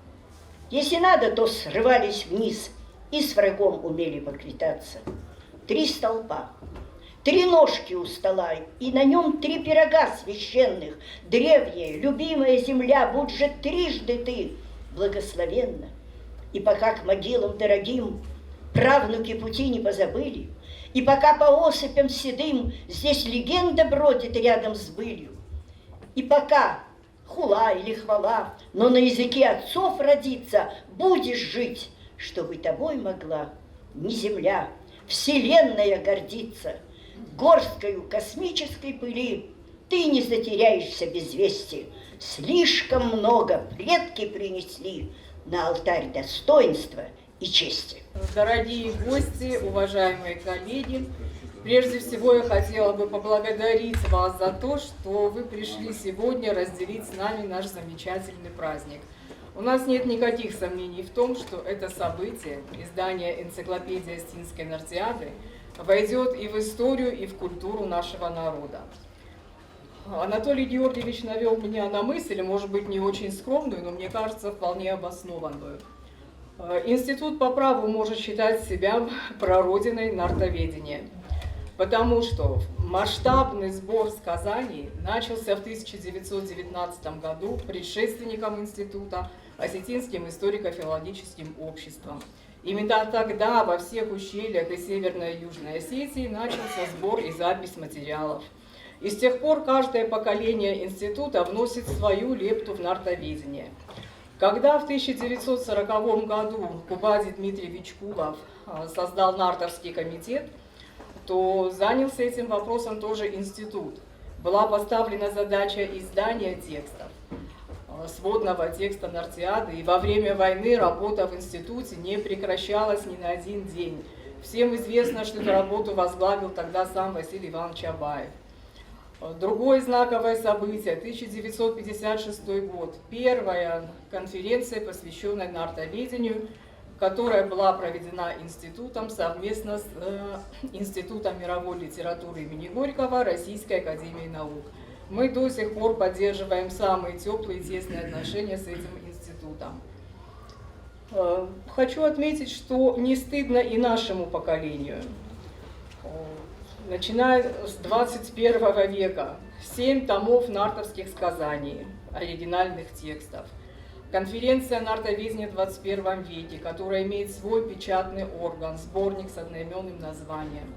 Если надо, то срывались вниз и с врагом умели поквитаться. 3 столпа, 3 ножки у стола, и на нем 3 пирога священных. Древняя, любимая земля, будь же трижды ты благословенна. И пока к могилам дорогим правнуки пути не позабыли, и пока по осыпям седым здесь легенда бродит рядом с былью, и пока хула или хвала, но на языке отцов родится, будешь жить, чтобы тобой могла не земля, вселенная гордиться. Горсткою космической пыли ты не затеряешься без вести. Слишком много предки принесли на алтарь достоинства и чести. Дорогие гости, уважаемые коллеги, прежде всего я хотела бы поблагодарить вас за то, что вы пришли сегодня разделить с нами наш замечательный праздник. У нас нет никаких сомнений в том, что это событие, издание энциклопедии Остинской Нартиады, войдет и в историю, и в культуру нашего народа. Анатолий Георгиевич навел меня на мысль, может быть, не очень скромную, но мне кажется, вполне обоснованную. Институт по праву может считать себя прародиной нартоведения, потому что масштабный сбор сказаний начался в 1919 году предшественником института Осетинским историко-филологическим обществом. Именно тогда во всех ущельях и Северной и Южной Осетии начался сбор и запись материалов. И с тех пор каждое поколение института вносит свою лепту в нартоведение. Когда в 1940 году Кубади Дмитриевич Кулов создал нартовский комитет, то занялся этим вопросом тоже институт. Была поставлена задача издания текстов, сводного текста Нартиады, и во время войны работа в институте не прекращалась ни на один день. Всем известно, что эту работу возглавил тогда сам Василий Иванович Абаев. Другое знаковое событие – 1956 год. Первая конференция, посвященная нартоведению, которая была проведена институтом совместно с Институтом мировой литературы имени Горького Российской академии наук. Мы до сих пор поддерживаем самые теплые и тесные отношения с этим институтом. Хочу отметить, что не стыдно и нашему поколению. Начиная с 21 века, 7 томов нартовских сказаний, оригинальных текстов. Конференция «Нартоведение в 21 веке», которая имеет свой печатный орган, сборник с одноименным названием.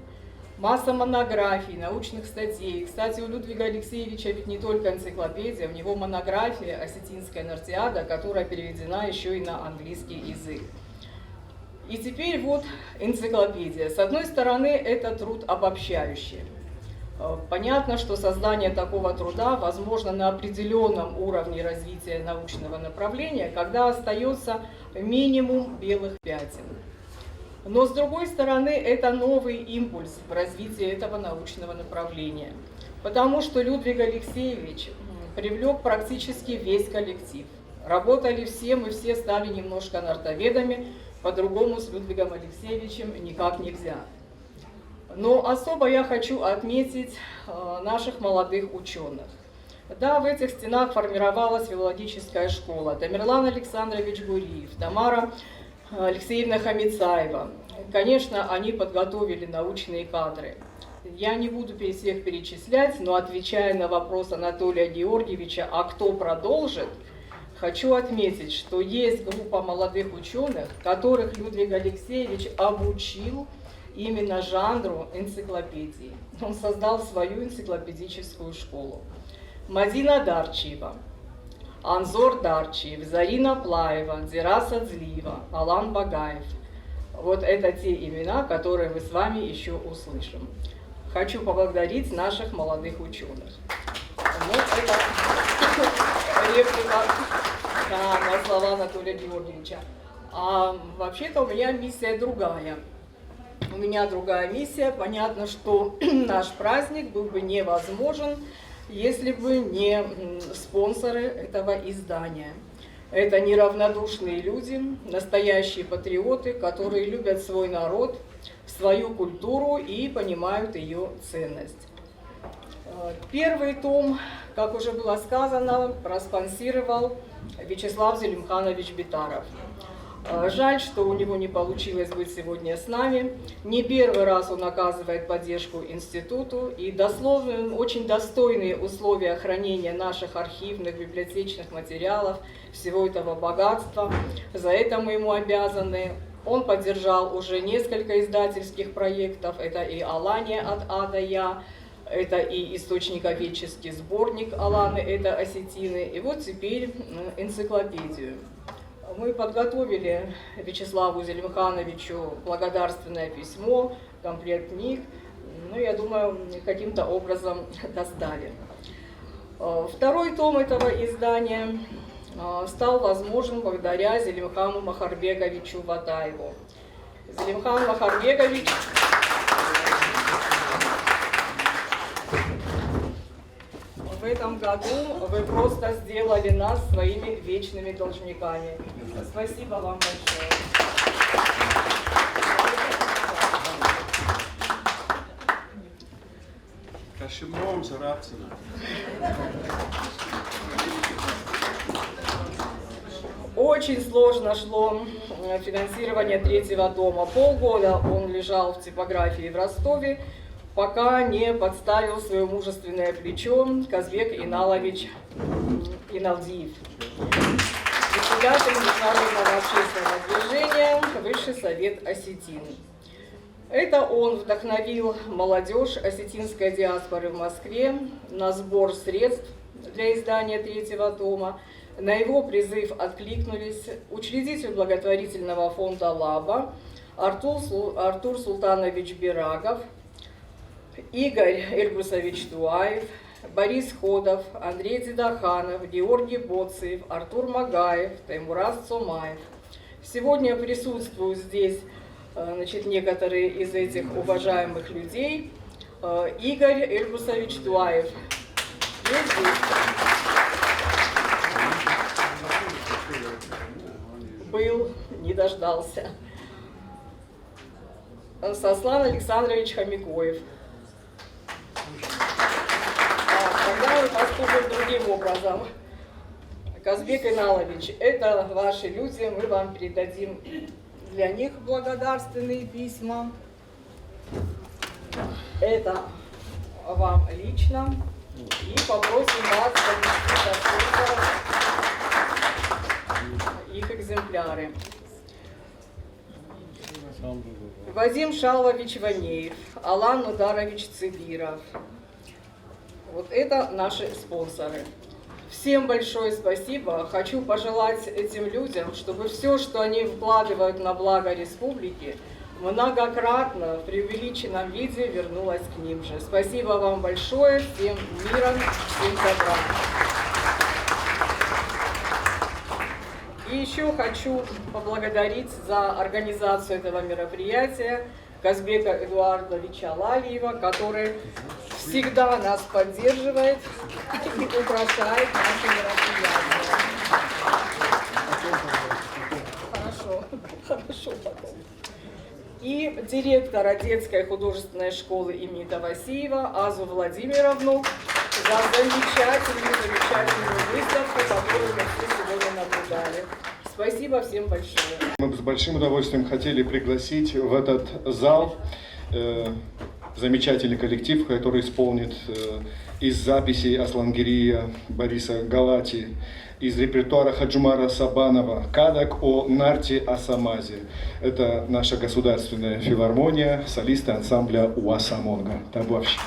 Масса монографий, научных статей. Кстати, у Людвига Алексеевича ведь не только энциклопедия, у него монография «Осетинская Нартиада», которая переведена еще и на английский язык. И теперь вот энциклопедия. С одной стороны, это труд обобщающий. Понятно, что создание такого труда возможно на определенном уровне развития научного направления, когда остается минимум белых пятен. Но с другой стороны, это новый импульс в развитии этого научного направления. Потому что Людвиг Алексеевич привлек практически весь коллектив. Работали все, мы все стали немножко нартоведами, по-другому с Людвигом Алексеевичем никак нельзя. Но особо я хочу отметить наших молодых ученых. Да, в этих стенах формировалась филологическая школа. Тамерлан Александрович Гуриев, Тамара Алексеевна Хамицаева. Конечно, они подготовили научные кадры. Я не буду всех перечислять, но отвечая на вопрос Анатолия Георгиевича, а кто продолжит, хочу отметить, что есть группа молодых ученых, которых Людвиг Алексеевич обучил именно жанру энциклопедии. Он создал свою энциклопедическую школу. Мадина Дарчиева, Анзор Дарчиев, Зарина Плаева, Дирас Ацлиева, Алан Багаев. Вот это те имена, которые мы с вами еще услышим. Хочу поблагодарить наших молодых ученых. Вот это реплика на слова Анатолия Георгиевича. А вообще-то у меня миссия другая. У меня другая миссия. Понятно, что наш праздник был бы невозможен, если бы не спонсоры этого издания. Это неравнодушные люди, настоящие патриоты, которые любят свой народ, свою культуру и понимают ее ценность. Первый том, как уже было сказано, проспонсировал Вячеслав Зелимханович Битаров. Жаль, что у него не получилось быть сегодня с нами. Не первый раз он оказывает поддержку институту, и дословно очень достойные условия хранения наших архивных, библиотечных материалов, всего этого богатства. За это мы ему обязаны. Он поддержал уже несколько издательских проектов. Это и «Алания от А до Я», это и истоочниковедческий сборник Аланы, это осетины, и вот теперь энциклопедию. Мы подготовили Вячеславу Зелимхановичу благодарственное письмо, комплект книг, ну, я думаю, каким-то образом доставим. Второй том этого издания стал возможен благодаря Зелимхану Махарбековичу Ватаеву. Зелимхан Махарбекович в этом году вы просто сделали нас своими вечными должниками. Спасибо вам большое. Очень сложно шло финансирование третьего дома. Полгода он лежал в типографии в Ростове, пока не подставил свое мужественное плечо Казбек Иналович Иналдиев, председатель Международного общественного движения Высший совет осетин. Это он вдохновил молодежь осетинской диаспоры в Москве на сбор средств для издания третьего тома. На его призыв откликнулись учредитель благотворительного фонда «Лаба» Артур Султанович Бирагов, Игорь Эльбрусович Туаев, Борис Ходов, Андрей Дедаханов, Георгий Боцев, Артур Магаев, Таймураз Цумаев. Сегодня присутствуют здесь некоторые из этих уважаемых людей. Игорь Эльбрусович Туаев. Был, не дождался. Сослан Александрович Хомякоев. Тогда мы поступим другим образом. Казбек Иналович, это ваши люди, мы вам передадим для них благодарственные письма. Это вам лично. И попросим вас поднести их экземпляры. Вадим Шалвович Ванеев, Алан Ударович Цибиров. Вот это наши спонсоры. Всем большое спасибо. Хочу пожелать этим людям, чтобы все, что они вкладывают на благо республики, многократно в преувеличенном виде вернулось к ним же. Спасибо вам большое. Всем мира, всем добра. И еще хочу поблагодарить за организацию этого мероприятия Казбека Эдуардовича Лавиева, который всегда нас поддерживает и украшает наши мероприятия. Хорошо потом. И директора детской художественной школы имени Тавасиева Азу Владимировну за замечательную выставку, которую мы все сегодня наблюдали. Спасибо всем большое. Мы с большим удовольствием хотели пригласить в этот зал замечательный коллектив, который исполнит из записей Аслангирия Бориса Галати, из репертуара Хаджумара Сабанова «Кадак о Нарте Асамазе». Это наша государственная филармония, солисты ансамбля Уасамонга. Табуавщик.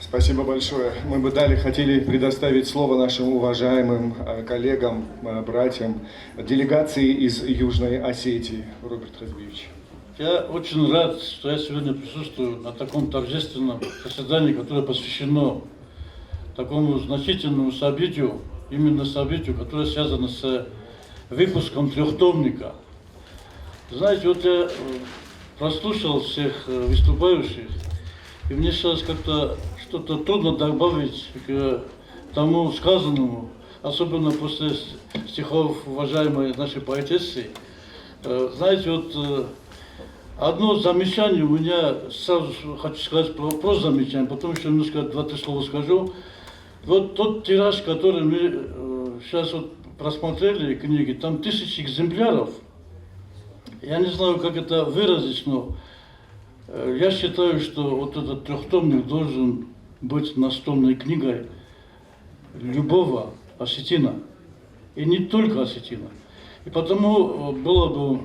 Спасибо большое. Мы бы далее хотели предоставить слово нашим уважаемым коллегам, братьям, делегации из Южной Осетии. Роберт Разбиевич. Я очень рад, что я сегодня присутствую на таком торжественном заседании, которое посвящено такому значительному событию, именно событию, которое связано с выпуском трехтомника. Знаете, вот я прослушал всех выступающих, и мне сейчас как-то что-то трудно добавить к тому сказанному, особенно после стихов уважаемой нашей поэтессы. Знаете, вот одно замечание у меня, сразу хочу сказать про замечание, потом еще немножко 2-3 слова скажу. Вот тот тираж, который мы сейчас вот просмотрели книги, там 1000 экземпляров. Я не знаю, как это выразить, но я считаю, что вот этот трехтомник должен быть настольной книгой любого осетина. И не только осетина. И потому было бы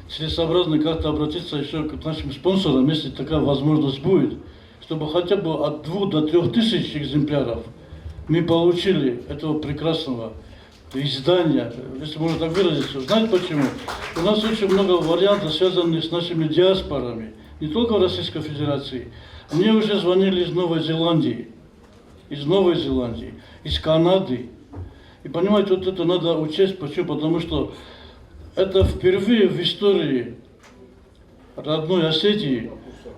целесообразно как-то обратиться еще к нашим спонсорам, если такая возможность будет, чтобы хотя бы от 2 до 3 тысяч экземпляров мы получили этого прекрасного издания, если можно так выразиться. Знаете почему? У нас очень много вариантов, связанных с нашими диаспорами, не только в Российской Федерации. Мне уже звонили из Новой Зеландии, из Канады. И понимаете, вот это надо учесть. Почему? Потому что это впервые в истории родной Осетии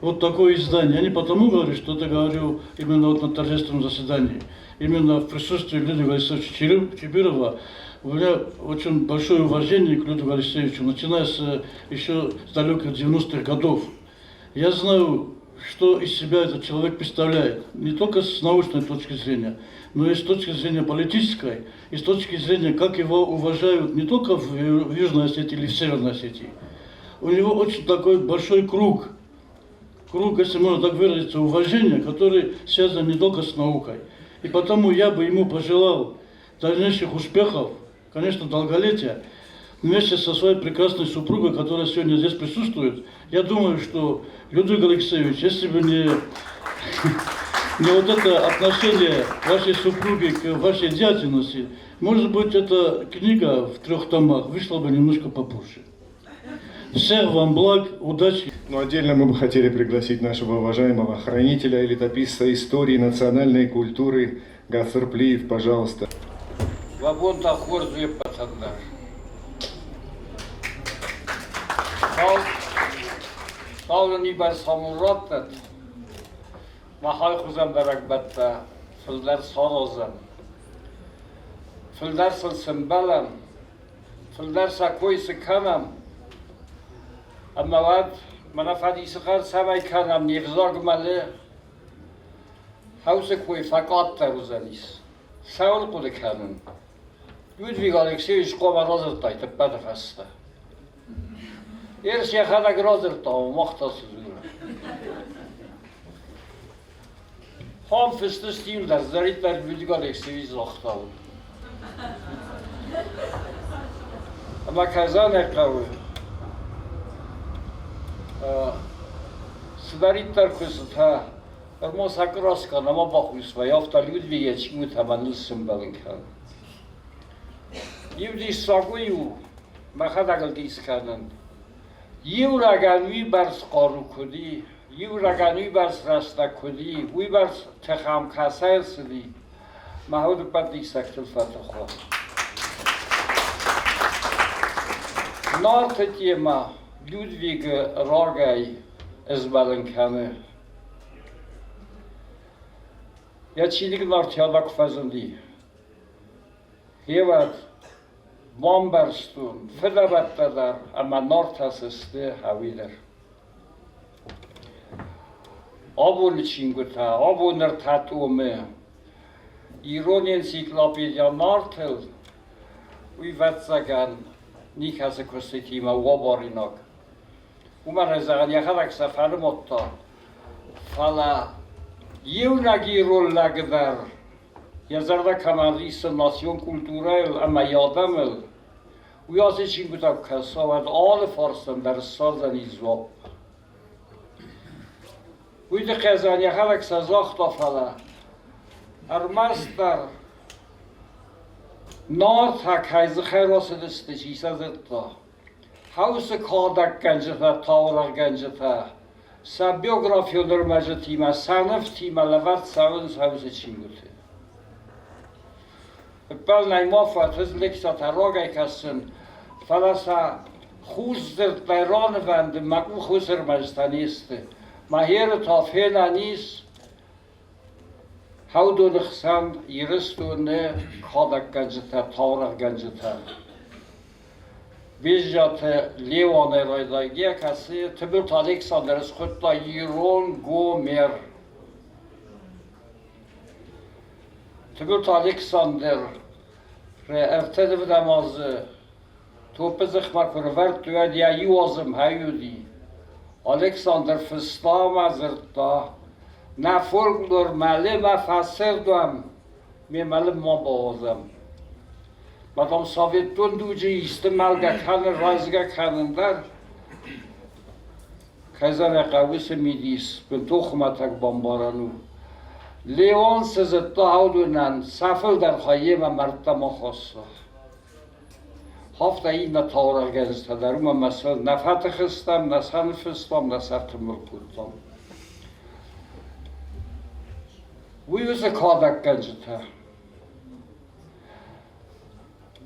вот такое издание. Я не потому говорю, что это говорю именно вот на торжественном заседании. Именно в присутствии Людвига Алексеевича Чибирова у меня очень большое уважение к Людвигу Алексеевичу, начиная еще с далеких 90-х годов. Я знаю, что из себя этот человек представляет, не только с научной точки зрения, но и с точки зрения политической, и с точки зрения, как его уважают не только в Южной Осетии или в Северной Осетии. У него очень такой большой круг, если можно так выразиться, уважения, который связан не только с наукой. И потому я бы ему пожелал дальнейших успехов, конечно, долголетия, вместе со своей прекрасной супругой, которая сегодня здесь присутствует. Я думаю, что Людвиг Алексеевич, если бы не вот это отношение вашей супруги к вашей деятельности, может быть, эта книга в 3 томах вышла бы немножко попозже. Всех вам благ, удачи. Ну, отдельно мы бы хотели пригласить нашего уважаемого хранителя и летописца истории национальной культуры Гасыр Плиев, пожалуйста. Вагонда хорзуе пацандар. Сауны бар самураттат. Махай хузам баракбатта. Филдар сарозам. Филдар сылсымбалам. Филдар сакойсы канам. Amma vad man har fadisar samma kanam nevzag male hause koi fakatta rozalis saul qode kanun Ludwig Alexeevich qoma rozertayt bada fasta Ersia khada grozerta moxtas zura Ham feste stil der zaritler Ludwig Alexeevich zoxtav Amma kazan erqav Сдариттар көсөта, армос акроска нама бахуйсва, яфта Людвига чимут аманылсын балынкан. Юдиш сагую, махадагал дисканан. Юраган уйбарс қару көди, юраган уйбарс раста көди, уйбарс тахам касайр сыди. Махуду паддисактыл фатахва. Нарта тема, Ludwig Ragaj ezbelenkane. Я чилик нартядак фазанди. Хеват бомберстун федераттадар ама нартасысты хавилер. Абун чингута, абунер татуме. Иронien encyclopedia nartel. Уйватсаган Nikase kostima wabarinok. Umar zagan yakarak safar motta. Fala yevnagi rollagdar. Yazarda kanalisa nation kulturell ama yadamel. Uyase chingutak kasavad alle forsten der sazan izwap. Uyde kazan yakarak sazakta fala. Armastar North Hakaiz Khairos ist die Isazetta. Hause Kodak Ganjata, Tower Ganjata. Sa biografia Majtima, Sanaf Tima Lavat Savans House Chingute. Pelnai Moffat has Lexat Arogakassen, Falasa Huster Tyronvan, the Makuhuser Mastaniste, Maheret of Helanis. How do the Sam Iristune Kodak Ganjata, Tower Ganjata? Vizjat Leon Eroidagia Cassi, Tibut Alexander Skutta Yiron Gomer. Tibut Alexander Ertedamaz Topezich Makurvert Tuadia Yuazim Hayudi. Alexander Festamazerta Na Folklor Malema Faserdam Mimalim Mobozam. Madam Sovyetun duji istemalga kanı razga kanındar Kazana kavisi midis ben toxmatak bombaranu Leon sezetta haudunan safil dar khayema martama khassa Hafta inna tawra geztadaruma masal nafat khistam nasan fistam nasat mulkutam We use a kodak gazeta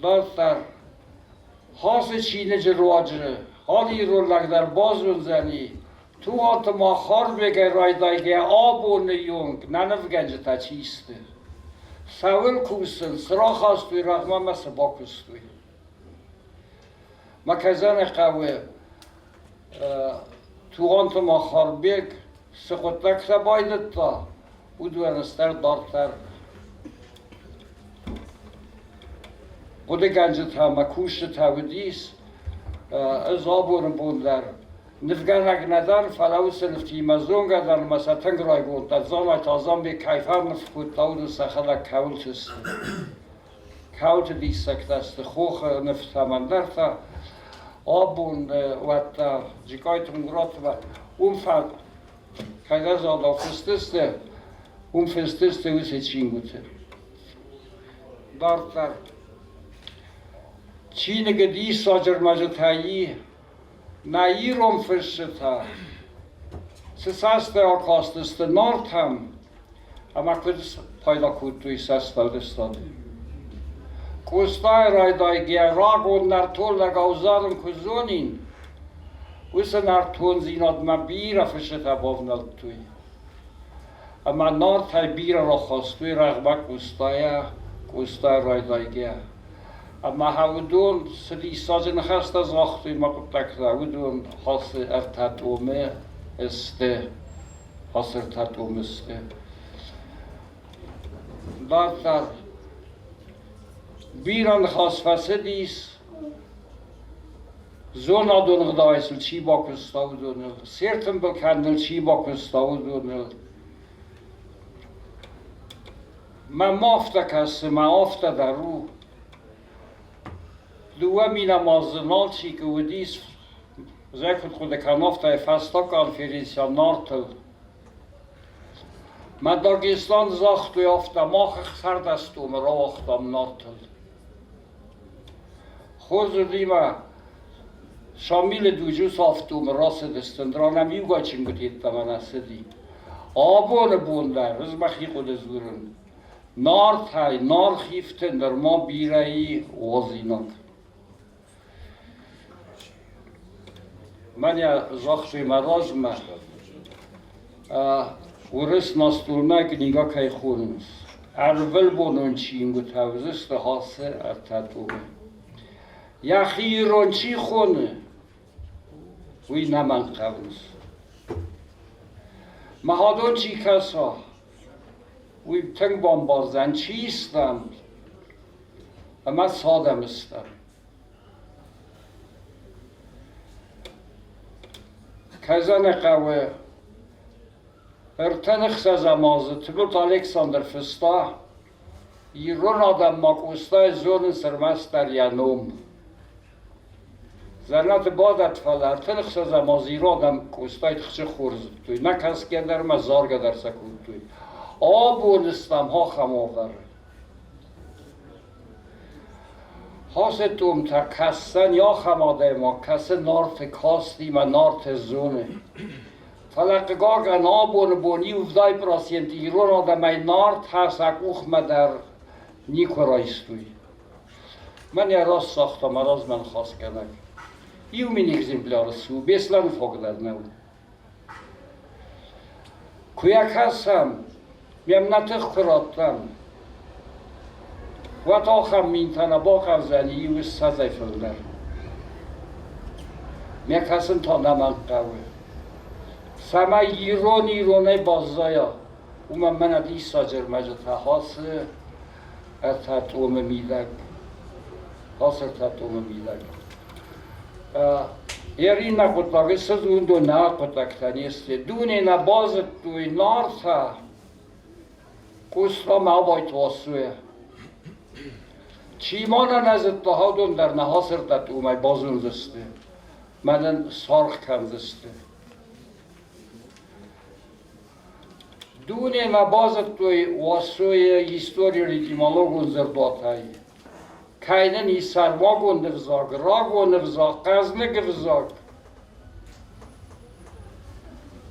در حاصل چینه رواجه حالی رو لگ در بازون زنی تو آت ما خار بگه رای دایگه آب و نیونگ ننف گنجه تا چیسته سوال کوسن سراخ هستوی رحمه ما سباک هستوی ما کزن قوه تو آت ما خار بگ سخوتک تا بایدت تا او دوانستر دارتر خود گنجت هم مکوشت تودیس از آبورم بودر نفگرنگ ندار فلاوس نفتی مزونگ در مساتنگ رای بود در زمان تازم به کیفر نفکود داود سخلا کولت است کولت دیسکت است خوخ نفت هماندر تا آبون و تا جکایتون گرات و اون فرد که از آدم فستسته اون فستسته ویسه چین بوده دارتر Çin gedi sacer majetayi nairom fışta sesas da akastiste northam ama kudus payda kutu isas valdestad Kostay rayday gerag onlar tolla gauzarın kuzonin usen arton zinad mabira fışta bovnaltuy ama northay bira rakhastuy ragbak kostay rayday ger اما هودون سری ساز نخست از وقتی ما قبل هودون خاص ارتدومه استه خاص ارتدومه استه بعد بیران خاص فسدیس زون آدون غدایسل چی باکستاو دونل سرتن بکندل چی باکستاو دونل ما مافتا کسی ما آفتا در رو دومی نمازنال چی که ودیس زکت خود کنافت فستا کنفرانسیا نارتل من داگستان زاخت و یافتم ماخ سردستم را وقتم نارتل خوزردی ما شامیل دوجو سافتم راست دستندرانم یوگا چنگوتیت من اسدی آبون بوندر از مخی خود زورن نارت های نار خیفتن در ما بیرایی وزینک من یا زخمی مرازم ورس نستولمه نگاه که خونس اول بونون چینگو توزست حاسه ارتدومه یا خیرون چی خونه وی نمن قونس مهادون چی کسا وی تنگ بامبازن چیستم اما سادم استم کزن قوه ارتنخ زمازه تبوت الکساندر فستا ایرون آدم ماکوستای زون سرمست در ینوم زنات بادت فل ارتنخ زمازه ایرون آدم کوستای تخچه خورز توی نه کس گندر مزارگ در سکون توی آب و نستم ها خماور Haset ta kassan jag hamade ma kassen norte kasti ma norte zone. Falak gaga nabon boni uvdai prosient irona da mai nort hasak ukhma dar Nikoraistuy. Man jag ras sakta maraz man khas kanak. Iu min exemplar su beslan foglar nu. Kuya kassam miam natakh kuratam. و تا خم مین تنه با خفزنی و سزای فلنر میکسن تا نمان قوه سما ایرونای بازایا و من دی ساجر مجد حاصل ارتاتوم میدک حاصل ارتاتوم میدک ایری نقطاقی سزون دو نقطاقتنی است دونه نبازد توی نارتا کسلا ما باید واسوه چیمان نزد تهادون در نهاسر داد اومای بازون دسته مدن سارخ کم دسته دونه نبازد توی واسوی هیستوری ریتیمالوگون زردواتایی کاینن ای سرماگون نفزاگ راگون نفزاگ قزنگ نفزاگ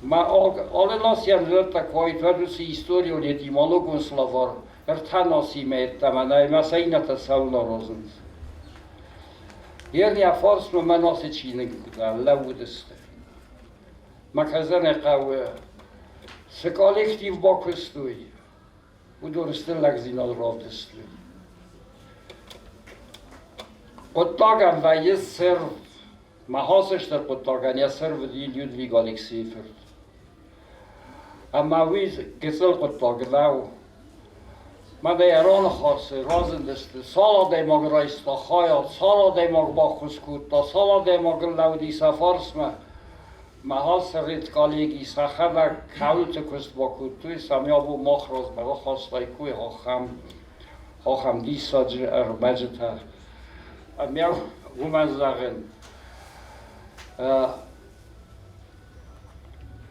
ما آل ناسی هم زرد تکوایی تو دوسی هیستوری و ریتیمالوگون سلاوار ارتناسی میتمنای مسایی نتساولا روزند. یعنی افارس مناس چینه گذار لودسته. مکزن قوه سکالکتیو باکستوی و درسته لگزینال رابطستوی. قطعاً و یه سر محاسش در قطعاً یه سر و دیلیود وی گالکسی فرد. اما ویز کسل قطعاً لاو من ایران خاصه رازن دسته سالا دیماغ رایستا خواهد سالا دیماغ با خسکود تا سالا دیماغ لودی سفارس ما ها سرید کالیگی سخدا کاوت کست با کود توی سمیابو مخروز بگا خواستای کوی هاخم دی ساجر ارمجتا امیاو گومن زاغن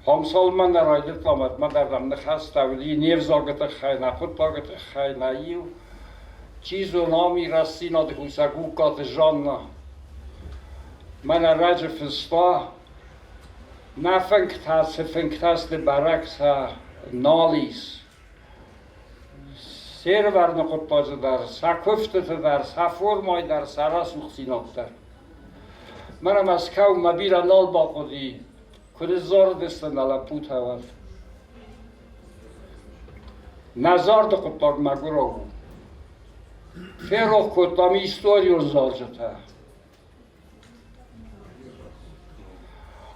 همسال من در رایدت لامد من در دم نخست اولی نیو زاگت خیلی خود تاگت خیلی ایو چیز و نامی رستی ناد خوزگو کات جان من رج فستا نفنکتاست برکس نالیس سیر ورن خود تاج در سکفت در سفور مای در سراس مخصینات در منم از کو مبیر نال با خودی کل زار دستن على پوت هواد نزار ده قطاق مگرو فیروخ کتامی ایستوریو زار جتا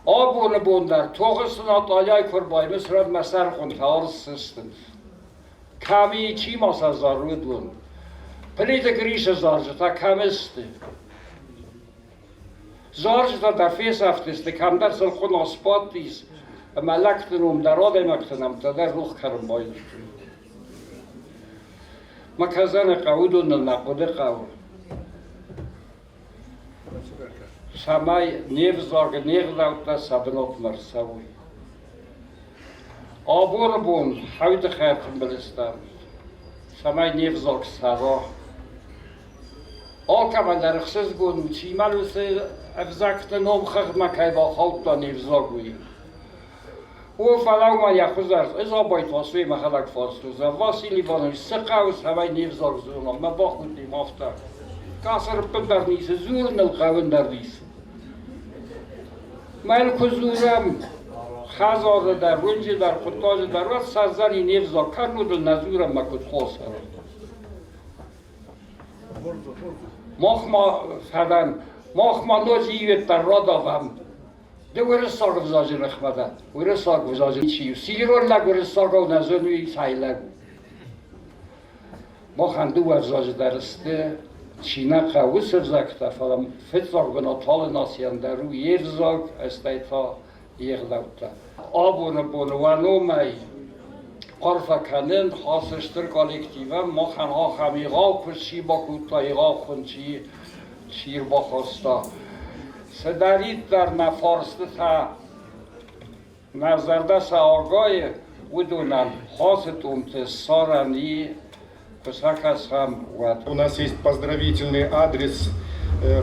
آبون بوندر توغسن آتالیای کربای مصرد مسر خونتار سستن کمی چی ماسا زار رو دون پلید گریش زار جتا کمسته زارجتا در فیس افتسته کم در سل خون آسپاد دیز ملکتنم در آده مکتنم تا در روخ کرم باید مکزن قودون نقوده قود سمای نیو زاگ نیغ لوتا سبنات مرسوی آبور بون حوید خیرتن بلستم سمای نیو زاگ سرا آل که من در اخصیص گون چی ملوسه افزاکت نام خرد مکای با خالد تا نیو زاگوی او فلاو ما یخوز از آبایت واسوی مخلق فاستوزه واسی لیوانوی سقاوز همای نیو زاگ زونم ما با خود نیم آفتر کاسر پندر نیسه زور نلقاون در نیسه ملک زورم خزار در رنج در خطاج در وقت سازنی نیو زاگ کرنود نزورم مکد خوصه مخما فدان مخما نوزیوت در را داوام دوره ساق وزاجی رخمده وره ساق وزاجی چیو سیرون لگوره ساق و نزونوی سایلگ مخان دو وزاجی درسته چینه قوس افزاکتا فلم فتزاق بناتال ناسیان در روی یه افزاق استایتا یه غلوتا آبونه بونه ونو مای قرفه کنند خاصشتر کالکتیوه مخان ها خمیغا کشی با کوتایغا خونچی شیر با خواستا سدارید در نفارسته تا نظرده سا آگای удунан хосетум те сорани кусакасхам ват. У нас есть поздравительный адрес,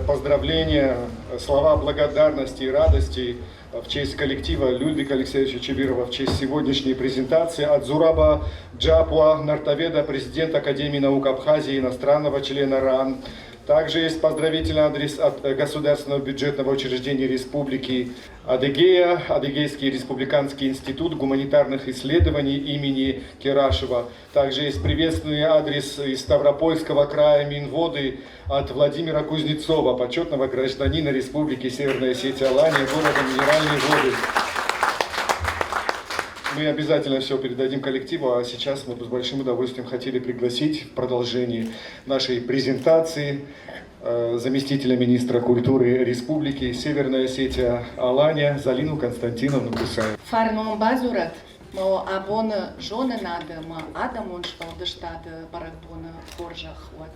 поздравления, слова благодарности и радости в честь коллектива Людвига Алексеевича Чебирова, в честь сегодняшней презентации от Зураба Джапуа, нартоведа, президента Академии наук Абхазии, иностранного члена РАН. Также есть поздравительный адрес от Государственного бюджетного учреждения Республики Адыгея, Адыгейский республиканский институт гуманитарных исследований имени Керашева. Также есть приветственный адрес из Ставропольского края Минводы от Владимира Кузнецова, почетного гражданина Республики Северная Осетия Алания, города Минеральные воды. Мы обязательно все передадим коллективу, а сейчас мы с большим удовольствием хотели пригласить в продолжении нашей презентации заместителя министра культуры Республики Северная Осетия Алания Залину Константиновну Кусаеву. Фарном базурат, мо абона жены надо, ма адамон швалдыштады баракбона коржах вот.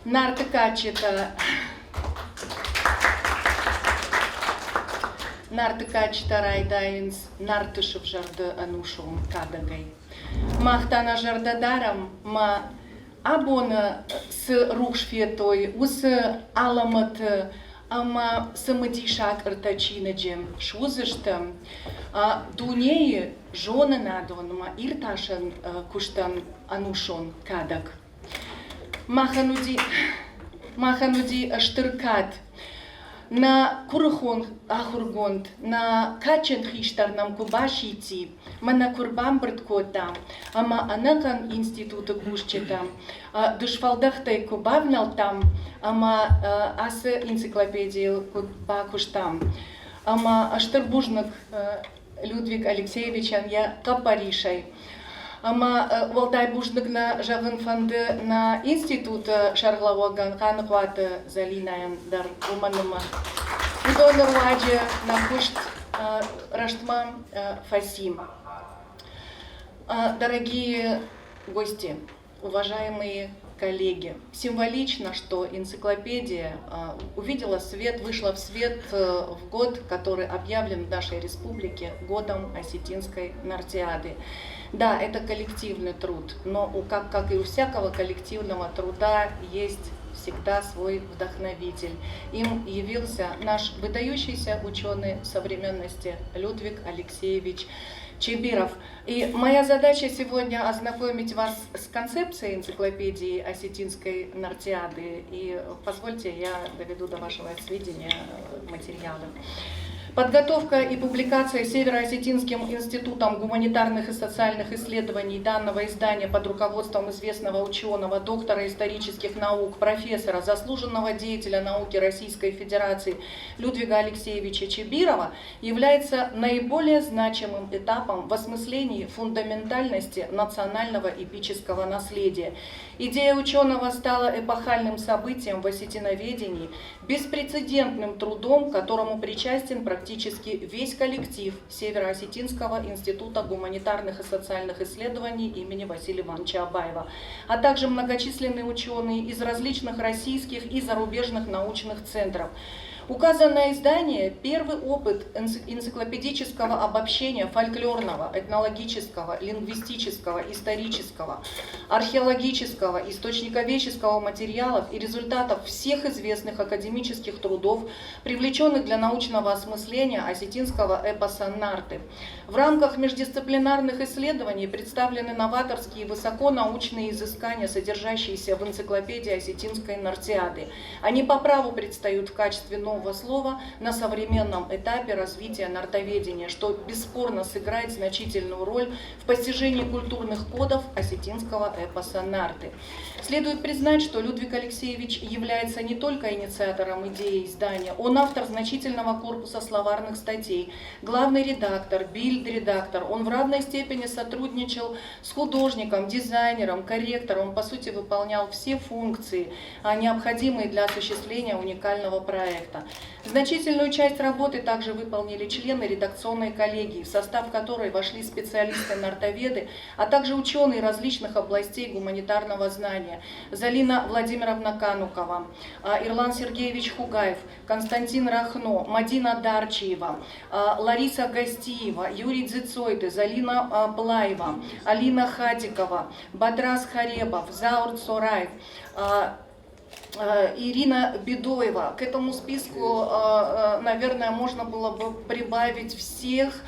Нартыкачета. Нартыкачта райдайнс, нартышев жарды анушум кадагай. Махтана жардадарам, ма абона с рухшфетой, ус аламат, ама самадишак артачинаджем, шузыштам, дунеи жены надон, ма ирташан куштан анушон кадаг. Махануди штыркат, на курхон ахургонд, на качен хиштар нам кубашити, мана курбам брткота, ама анакан института гушчета, душфалдахтай кубавнал там, ама ас энциклопедии кубакуштам, ама аштырбужнак Людвиг Алексеевичан я капаришай. Ама волтай бужнык на жавын фанды на институт шарглавоган ханхваты залинаем дар уманыма. Удонор ладже на кушт раштмам фасим. Дорогие гости, уважаемые коллеги, символично, что энциклопедия увидела свет, вышла в свет в год, который объявлен в нашей республике годом осетинской нартиады. Да, это коллективный труд, но как и у всякого коллективного труда есть всегда свой вдохновитель. Им явился наш выдающийся ученый современности Людвиг Алексеевич Чебиров. И моя задача сегодня ознакомить вас с концепцией энциклопедии осетинской нартиады. И позвольте, я доведу до вашего сведения материалы. Подготовка и публикация Северо-Осетинским институтом гуманитарных и социальных исследований данного издания под руководством известного ученого, доктора исторических наук, профессора, заслуженного деятеля науки Российской Федерации Людвига Алексеевича Чебирова является наиболее значимым этапом в осмыслении фундаментальности национального эпического наследия. Идея ученого стала эпохальным событием в осетиноведении, беспрецедентным трудом, к которому причастен практически весь коллектив Северо-Осетинского института гуманитарных и социальных исследований имени Василия Ивановича Абаева, а также многочисленные ученые из различных российских и зарубежных научных центров. Указанное издание – первый опыт энциклопедического обобщения фольклорного, этнологического, лингвистического, исторического, археологического, источниковедческого материалов и результатов всех известных академических трудов, привлеченных для научного осмысления осетинского эпоса нарты. В рамках междисциплинарных исследований представлены новаторские высоконаучные изыскания, содержащиеся в энциклопедии осетинской нартиады. Они по праву предстают в качестве нового слова на современном этапе развития нартоведения, что бесспорно сыграет значительную роль в постижении культурных кодов осетинского эпоса нарты. Следует признать, что Людвиг Алексеевич является не только инициатором идеи издания, он автор значительного корпуса словарных статей, главный редактор, бильд-редактор. Он в равной степени сотрудничал с художником, дизайнером, корректором, он по сути выполнял все функции, необходимые для осуществления уникального проекта. Значительную часть работы также выполнили члены редакционной коллегии, в состав которой вошли специалисты-нартоведы, а также ученые различных областей гуманитарного знания. Залина Владимировна Канукова, Ирлан Сергеевич Хугаев, Константин Рахно, Мадина Дарчиева, Лариса Гостиева, Юрий Дзицойды, Залина Плаева, Алина Хатикова, Бадрас Харебов, Заур Цораев, Ирина Бедоева. К этому списку, наверное, можно было бы прибавить всех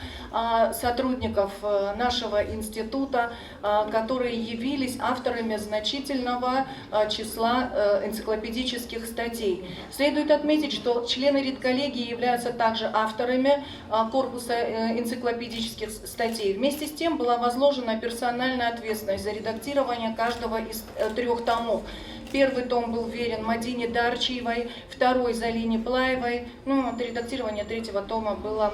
сотрудников нашего института, которые явились авторами значительного числа энциклопедических статей. Следует отметить, что члены редколлегии являются также авторами корпуса энциклопедических статей. Вместе с тем была возложена персональная ответственность за редактирование каждого из 3 томов. Первый том был верен Мадине Дарчиевой, второй Залине Плаевой, редактирование 3-го тома было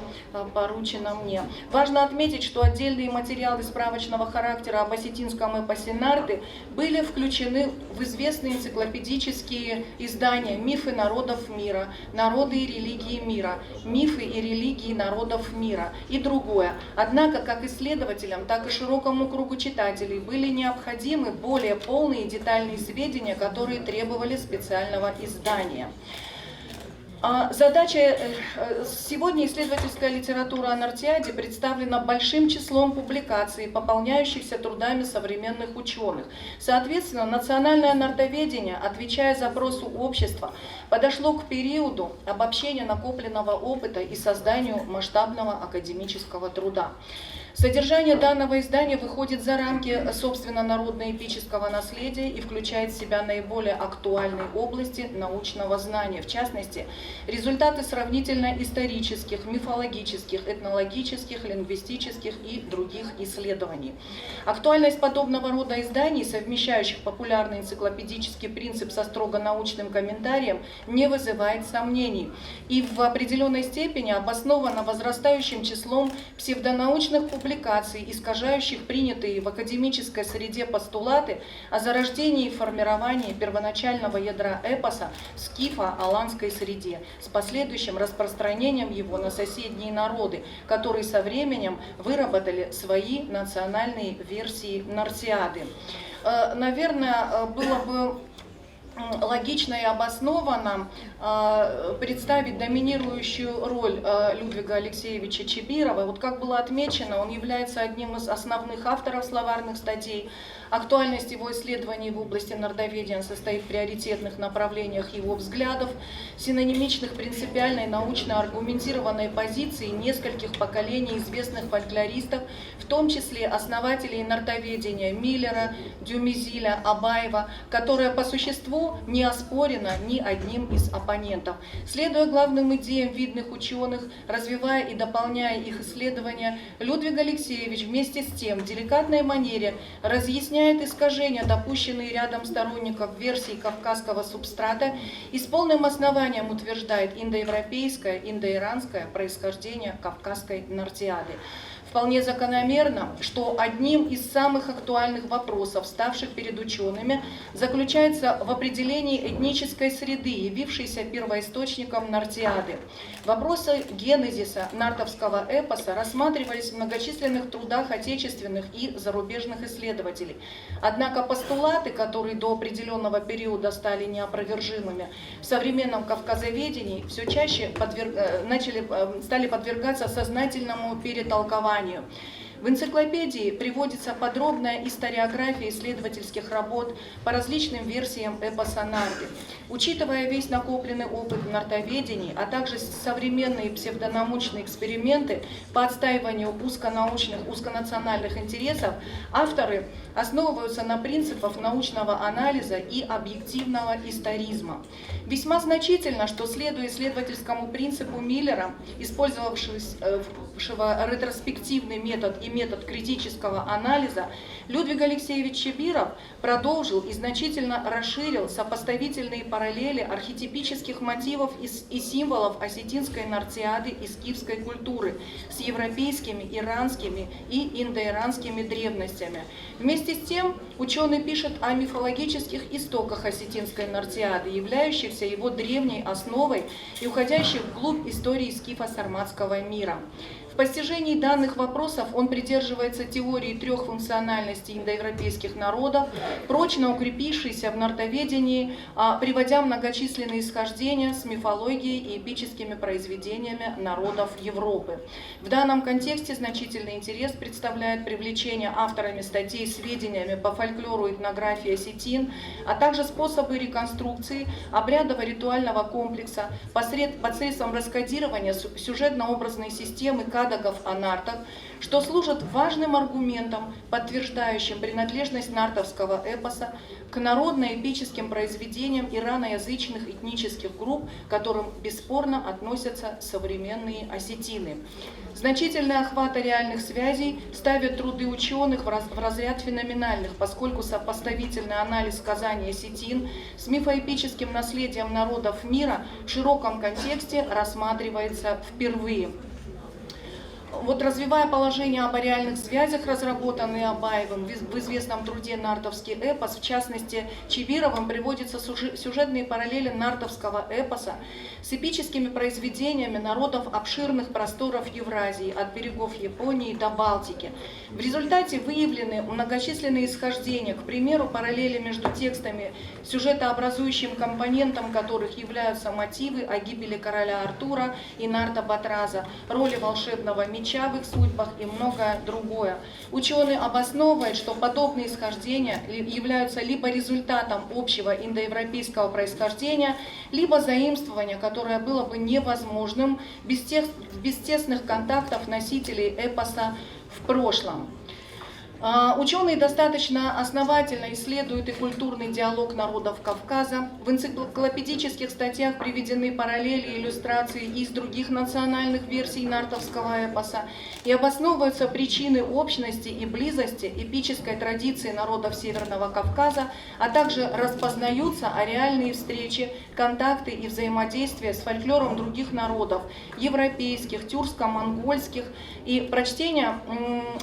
поручено мне. Важно отметить, что отдельные материалы справочного характера об осетинском эпосе Нарты были включены в известные энциклопедические издания «Мифы народов мира», «Народы и религии мира», «Мифы и религии народов мира» и другое. Однако, как исследователям, так и широкому кругу читателей были необходимы более полные и детальные сведения, которые требовали специального издания. Задача сегодня исследовательская литература о Нартиаде представлена большим числом публикаций, пополняющихся трудами современных ученых. Соответственно, национальное нартоведение, отвечая запросу общества, подошло к периоду обобщения накопленного опыта и созданию масштабного академического труда. Содержание данного издания выходит за рамки, собственно, народно-эпического наследия и включает в себя наиболее актуальные области научного знания, в частности, результаты сравнительно исторических, мифологических, этнологических, лингвистических и других исследований. Актуальность подобного рода изданий, совмещающих популярный энциклопедический принцип со строго научным комментарием, не вызывает сомнений и в определенной степени обоснована возрастающим числом псевдонаучных публикаций, искажающих принятые в академической среде постулаты о зарождении и формировании первоначального ядра эпоса в скифо-аланской среде, с последующим распространением его на соседние народы, которые со временем выработали свои национальные версии Нартиады. Наверное, было бы логично и обоснованно представить доминирующую роль Людвига Алексеевича Чибирова. Вот как было отмечено, он является одним из основных авторов словарных статей. Актуальность его исследований в области нардоведения состоит в приоритетных направлениях его взглядов, синонимичных принципиальной научно-аргументированной позиции нескольких поколений известных фольклористов, в том числе основателей нартоведения Миллера, Дюмизиля, Абаева, которая по существу не оспорена ни одним из оппонентов. Следуя главным идеям видных ученых, развивая и дополняя их исследования, Людвиг Алексеевич вместе с тем в деликатной манере разъясняет искажения, допущенные рядом сторонников версий кавказского субстрата, и с полным основанием утверждает индоевропейское, индоиранское происхождение кавказской Нартиады. Вполне закономерно, что одним из самых актуальных вопросов, ставших перед учеными, заключается в определении этнической среды, явившейся первоисточником Нартиады. Вопросы генезиса нартовского эпоса рассматривались в многочисленных трудах отечественных и зарубежных исследователей. Однако постулаты, которые до определенного периода стали неопровержимыми, в современном кавказоведении все чаще стали подвергаться сознательному перетолкованию. В энциклопедии приводится подробная историография исследовательских работ по различным версиям эпоса Нарты. Учитывая весь накопленный опыт в нартоведении, а также современные псевдонаучные эксперименты по отстаиванию узконаучных, узконациональных интересов, авторы основываются на принципах научного анализа и объективного историзма. Весьма значительно, что, следуя исследовательскому принципу Миллера, использовавшего ретроспективный метод и метод критического анализа, Людвиг Алексеевич Чибиров продолжил и значительно расширил сопоставительные параметры параллели архетипических мотивов и символов осетинской нартиады и скифской культуры с европейскими, иранскими и индоиранскими древностями. Вместе с тем, ученый пишет о мифологических истоках осетинской нартиады, являющихся его древней основой и уходящих вглубь истории скифо-сарматского мира. В постижении данных вопросов он придерживается теории трех функциональностей индоевропейских народов, прочно укрепившейся в нартоведении, приводя многочисленные исхождения с мифологией и эпическими произведениями народов Европы. В данном контексте значительный интерес представляет привлечение авторами статей сведениями по фольклору и этнографии осетин, а также способы реконструкции обрядово-ритуального комплекса посредством раскодирования сюжетно-образной системы кадагов о нартах, что служит важным аргументом, подтверждающим принадлежность нартовского эпоса к народно-эпическим произведениям ираноязычных этнических групп, к которым бесспорно относятся современные осетины. Значительный охват реальных связей ставит труды ученых в разряд феноменальных, поскольку сопоставительный анализ сказаний осетин с мифоэпическим наследием народов мира в широком контексте рассматривается впервые. Вот развивая положение об реальных связях, разработанные Абаевым в известном труде «Нартовский эпос», в частности, Чибировым приводятся сюжетные параллели нартовского эпоса с эпическими произведениями народов обширных просторов Евразии, от берегов Японии до Балтики. В результате выявлены многочисленные исхождения, к примеру, параллели между текстами, сюжетообразующим компонентом которых являются мотивы о гибели короля Артура и Нарта Батраза, роли волшебного меча в их судьбах и многое другое. Ученый обосновывает, что подобные исхождения являются либо результатом общего индоевропейского происхождения, либо заимствования, которое было бы невозможным без тесных контактов носителей эпоса в прошлом. Ученые достаточно основательно исследуют и культурный диалог народов Кавказа. В энциклопедических статьях приведены параллели и иллюстрации из других национальных версий нартовского эпоса и обосновываются причины общности и близости эпической традиции народов Северного Кавказа, а также распознаются реальные встречи, контакты и взаимодействия с фольклором других народов, европейских, тюркско-монгольских, и прочтение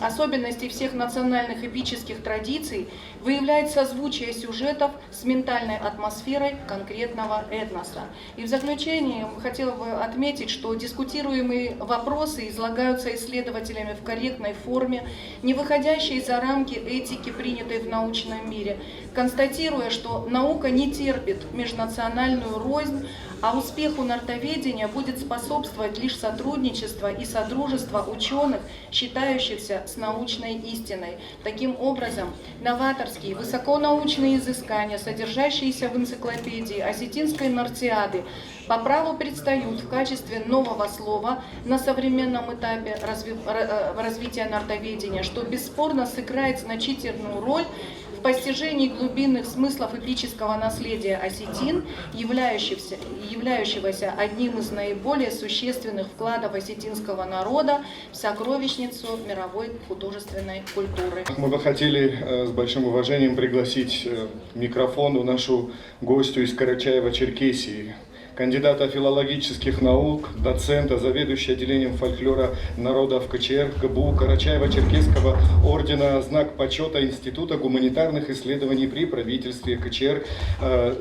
особенностей всех национальных эпических традиций выявляет созвучие сюжетов с ментальной атмосферой конкретного этноса. И в заключение хотела бы отметить, что дискутируемые вопросы излагаются исследователями в корректной форме, не выходящей за рамки этики, принятой в научном мире, констатируя, что наука не терпит межнациональную рознь, а успеху нартоведения будет способствовать лишь сотрудничество и содружество ученых, считающихся с научной истиной. Таким образом, новаторские, высоконаучные изыскания, содержащиеся в энциклопедии осетинской нартиады, по праву предстают в качестве нового слова на современном этапе развития нартоведения, что бесспорно сыграет значительную роль в постижении глубинных смыслов эпического наследия осетин, являющегося одним из наиболее существенных вкладов осетинского народа в сокровищницу мировой художественной культуры. Мы бы хотели с большим уважением пригласить к микрофону нашу гостью из Карачаева-Черкесии, кандидата филологических наук, доцента, заведующего отделением фольклора народов КЧР ГБУ Карачаева-Черкесского ордена «Знак почета Института гуманитарных исследований при правительстве КЧР»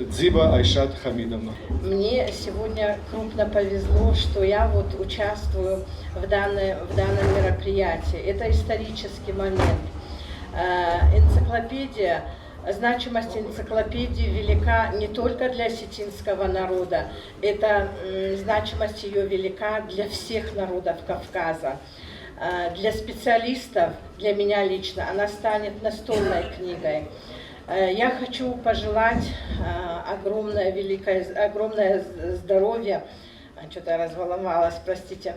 Дзиба Айшат Хамидовна. Мне сегодня крупно повезло, что я вот участвую в данном мероприятии. Это исторический момент. Значимость энциклопедии велика не только для осетинского народа, значимость ее велика для всех народов Кавказа. Для специалистов, для меня лично, она станет настольной книгой. Я хочу пожелать огромное здоровья, что-то я разволновалась, простите,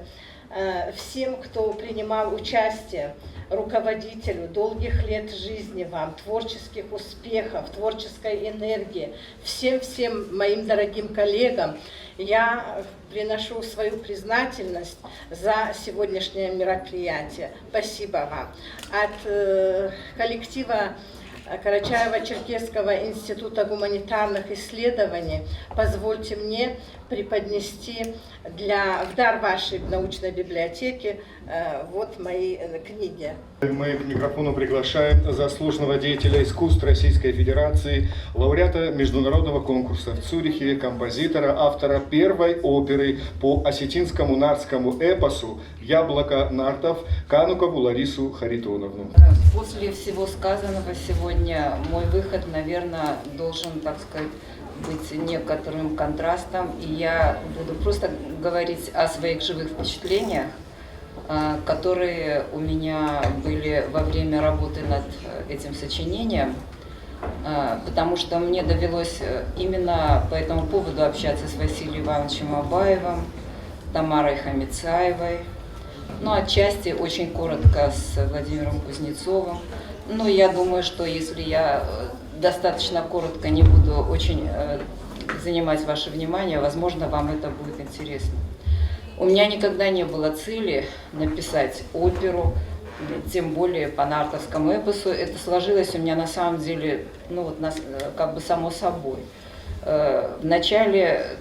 всем, кто принимал участие, руководителю, долгих лет жизни вам, творческих успехов, творческой энергии, всем моим дорогим коллегам. Я приношу свою признательность за сегодняшнее мероприятие. Спасибо вам. От коллектива Карачаево-Черкесского института гуманитарных исследований, позвольте мне преподнести в дар вашей научной библиотеки вот мои книги. Мы к микрофону приглашаем заслуженного деятеля искусств Российской Федерации, лауреата международного конкурса в Цюрихе, композитора, автора первой оперы по осетинскому нартскому эпосу «Яблоко нартов» Канукову Ларису Харитоновну. После всего сказанного сегодня мой выход, наверное, должен, так сказать, быть некоторым контрастом, и я буду просто говорить о своих живых впечатлениях, которые у меня были во время работы над этим сочинением, потому что мне довелось именно по этому поводу общаться с Василием Ивановичем Абаевым, Тамарой Хамицаевой, ну, отчасти очень коротко с Владимиром Кузнецовым. Но я думаю, что если я достаточно коротко не буду очень занимать ваше внимание, возможно, вам это будет интересно. У меня никогда не было цели написать оперу, тем более по нартовскому эпосу. Это сложилось у меня на самом деле, ну вот, как бы само собой. Вначале,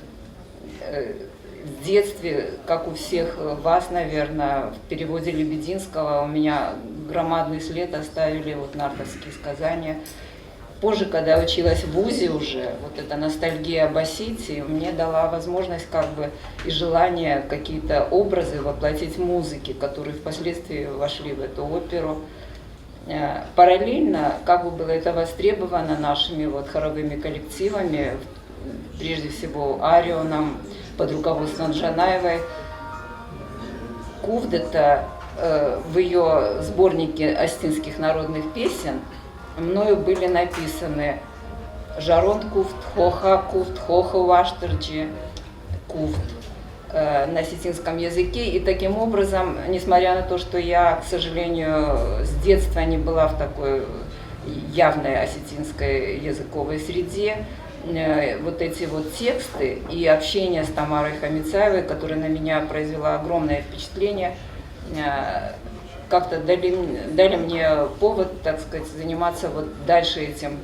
в детстве, как у всех вас, наверное, в переводе Лебединского у меня громадный след оставили вот нартовские сказания. Позже, когда я училась в ВУЗе уже, вот эта ностальгия об Осетии мне дала возможность как бы и желание какие-то образы воплотить в музыке, которые впоследствии вошли в эту оперу. Параллельно, как бы было это востребовано нашими вот хоровыми коллективами, прежде всего Арионом, под руководством Джанаевой, Кувдета в ее сборнике осетинских народных песен мною были написаны Жарон Куфт, Хоха Куфт, Хоха Ваштерджи Куфт на осетинском языке. И таким образом, несмотря на то, что я, к сожалению, с детства не была в такой явной осетинской языковой среде, вот эти вот тексты и общение с Тамарой Хамицаевой, которая на меня произвела огромное впечатление, как-то дали мне повод, так сказать, заниматься вот дальше этим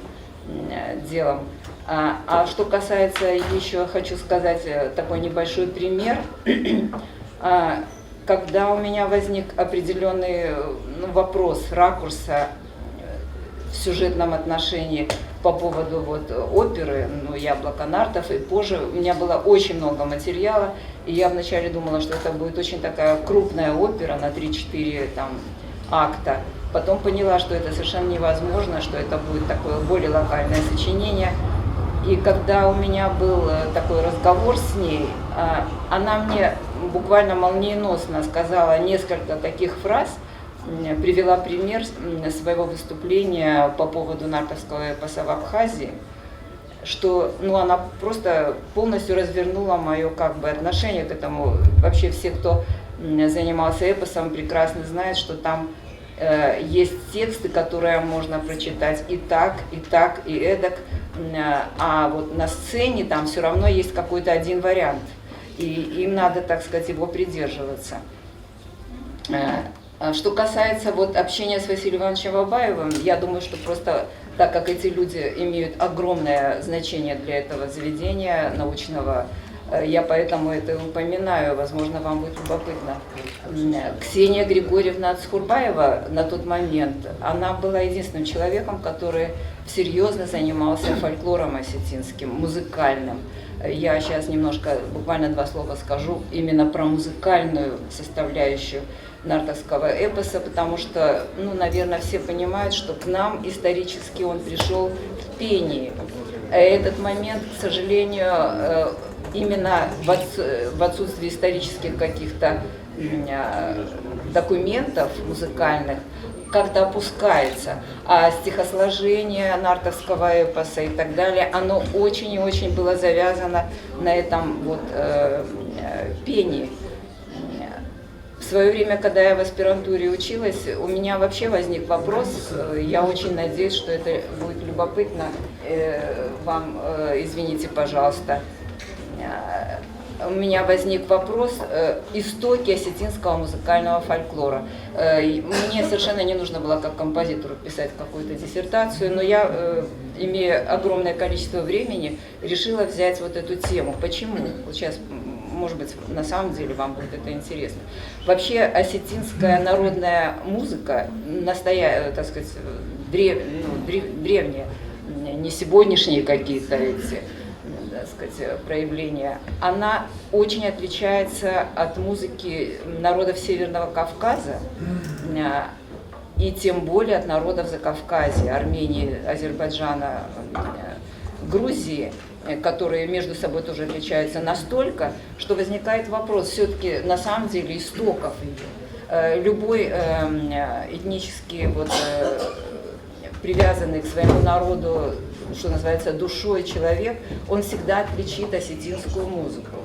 делом. А что касается, еще хочу сказать такой небольшой пример. Когда у меня возник определенный вопрос ракурса в сюжетном отношении по поводу вот оперы, ну, «Яблоко нартов», и позже у меня было очень много материала, и я вначале думала, что это будет очень такая крупная опера на 3-4 там акта. Потом поняла, что это совершенно невозможно, что это будет такое более локальное сочинение. И когда у меня был такой разговор с ней, она мне буквально молниеносно сказала несколько таких фраз, привела пример своего выступления по поводу нартовского эпоса в Абхазии, что она просто полностью развернула мое как бы отношение к этому. Вообще все, кто занимался эпосом, прекрасно знают, что там есть тексты, которые можно прочитать и так, и эдак, а вот на сцене там все равно есть какой-то один вариант, и им надо, так сказать, его придерживаться. Что касается вот общения с Василием Ивановичем Абаевым, я думаю, что просто так как эти люди имеют огромное значение для этого заведения научного, я поэтому это и упоминаю, возможно, вам будет любопытно. Ксения Григорьевна Цхурбаева на тот момент, она была единственным человеком, который серьезно занимался фольклором осетинским, музыкальным. Я сейчас немножко, буквально 2 слова скажу именно про музыкальную составляющую нартовского эпоса, потому что, наверное, все понимают, что к нам исторически он пришел в пении. Этот момент, к сожалению, именно в отсутствии исторических каких-то документов музыкальных как-то опускается. А стихосложение нартовского эпоса и так далее, оно очень и очень было завязано на этом вот пении. В свое время, когда я в аспирантуре училась, у меня вообще возник вопрос, я очень надеюсь, что это будет любопытно вам, извините, пожалуйста. у меня возник вопрос истоки осетинского музыкального фольклора. Мне совершенно не нужно было как композитору писать какую-то диссертацию, но я, имея огромное количество времени, решила взять вот эту тему. Почему? Вот сейчас, может быть, на самом деле вам будет это интересно. Вообще осетинская народная музыка, так сказать, древняя, не сегодняшние какие-то эти, так сказать, проявления, она очень отличается от музыки народов Северного Кавказа и тем более от народов Закавказья, Армении, Азербайджана, Грузии, которые между собой тоже отличаются настолько, что возникает вопрос все-таки на самом деле истоков ее. Любой этнически привязанный к своему народу, что называется, душой человек, он всегда отличит осетинскую музыку.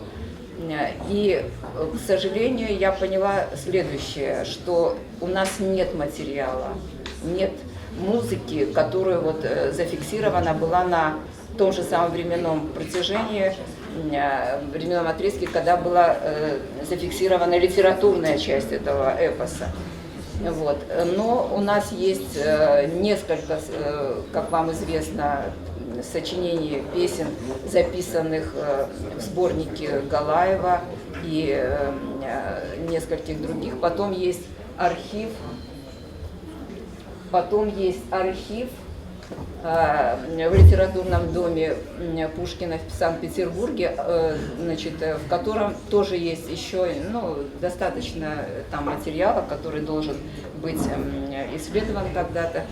И, к сожалению, я поняла следующее, что у нас нет материала, нет музыки, которая зафиксирована была на том же самом временном протяжении, временном отрезке, когда была зафиксирована литературная часть этого эпоса. Но у нас есть несколько, как вам известно, сочинений песен, записанных в сборнике Галаева и нескольких других. Потом есть архив в литературном доме Пушкина в Санкт-Петербурге, в котором тоже есть еще достаточно там материала, который должен быть исследован когда-то.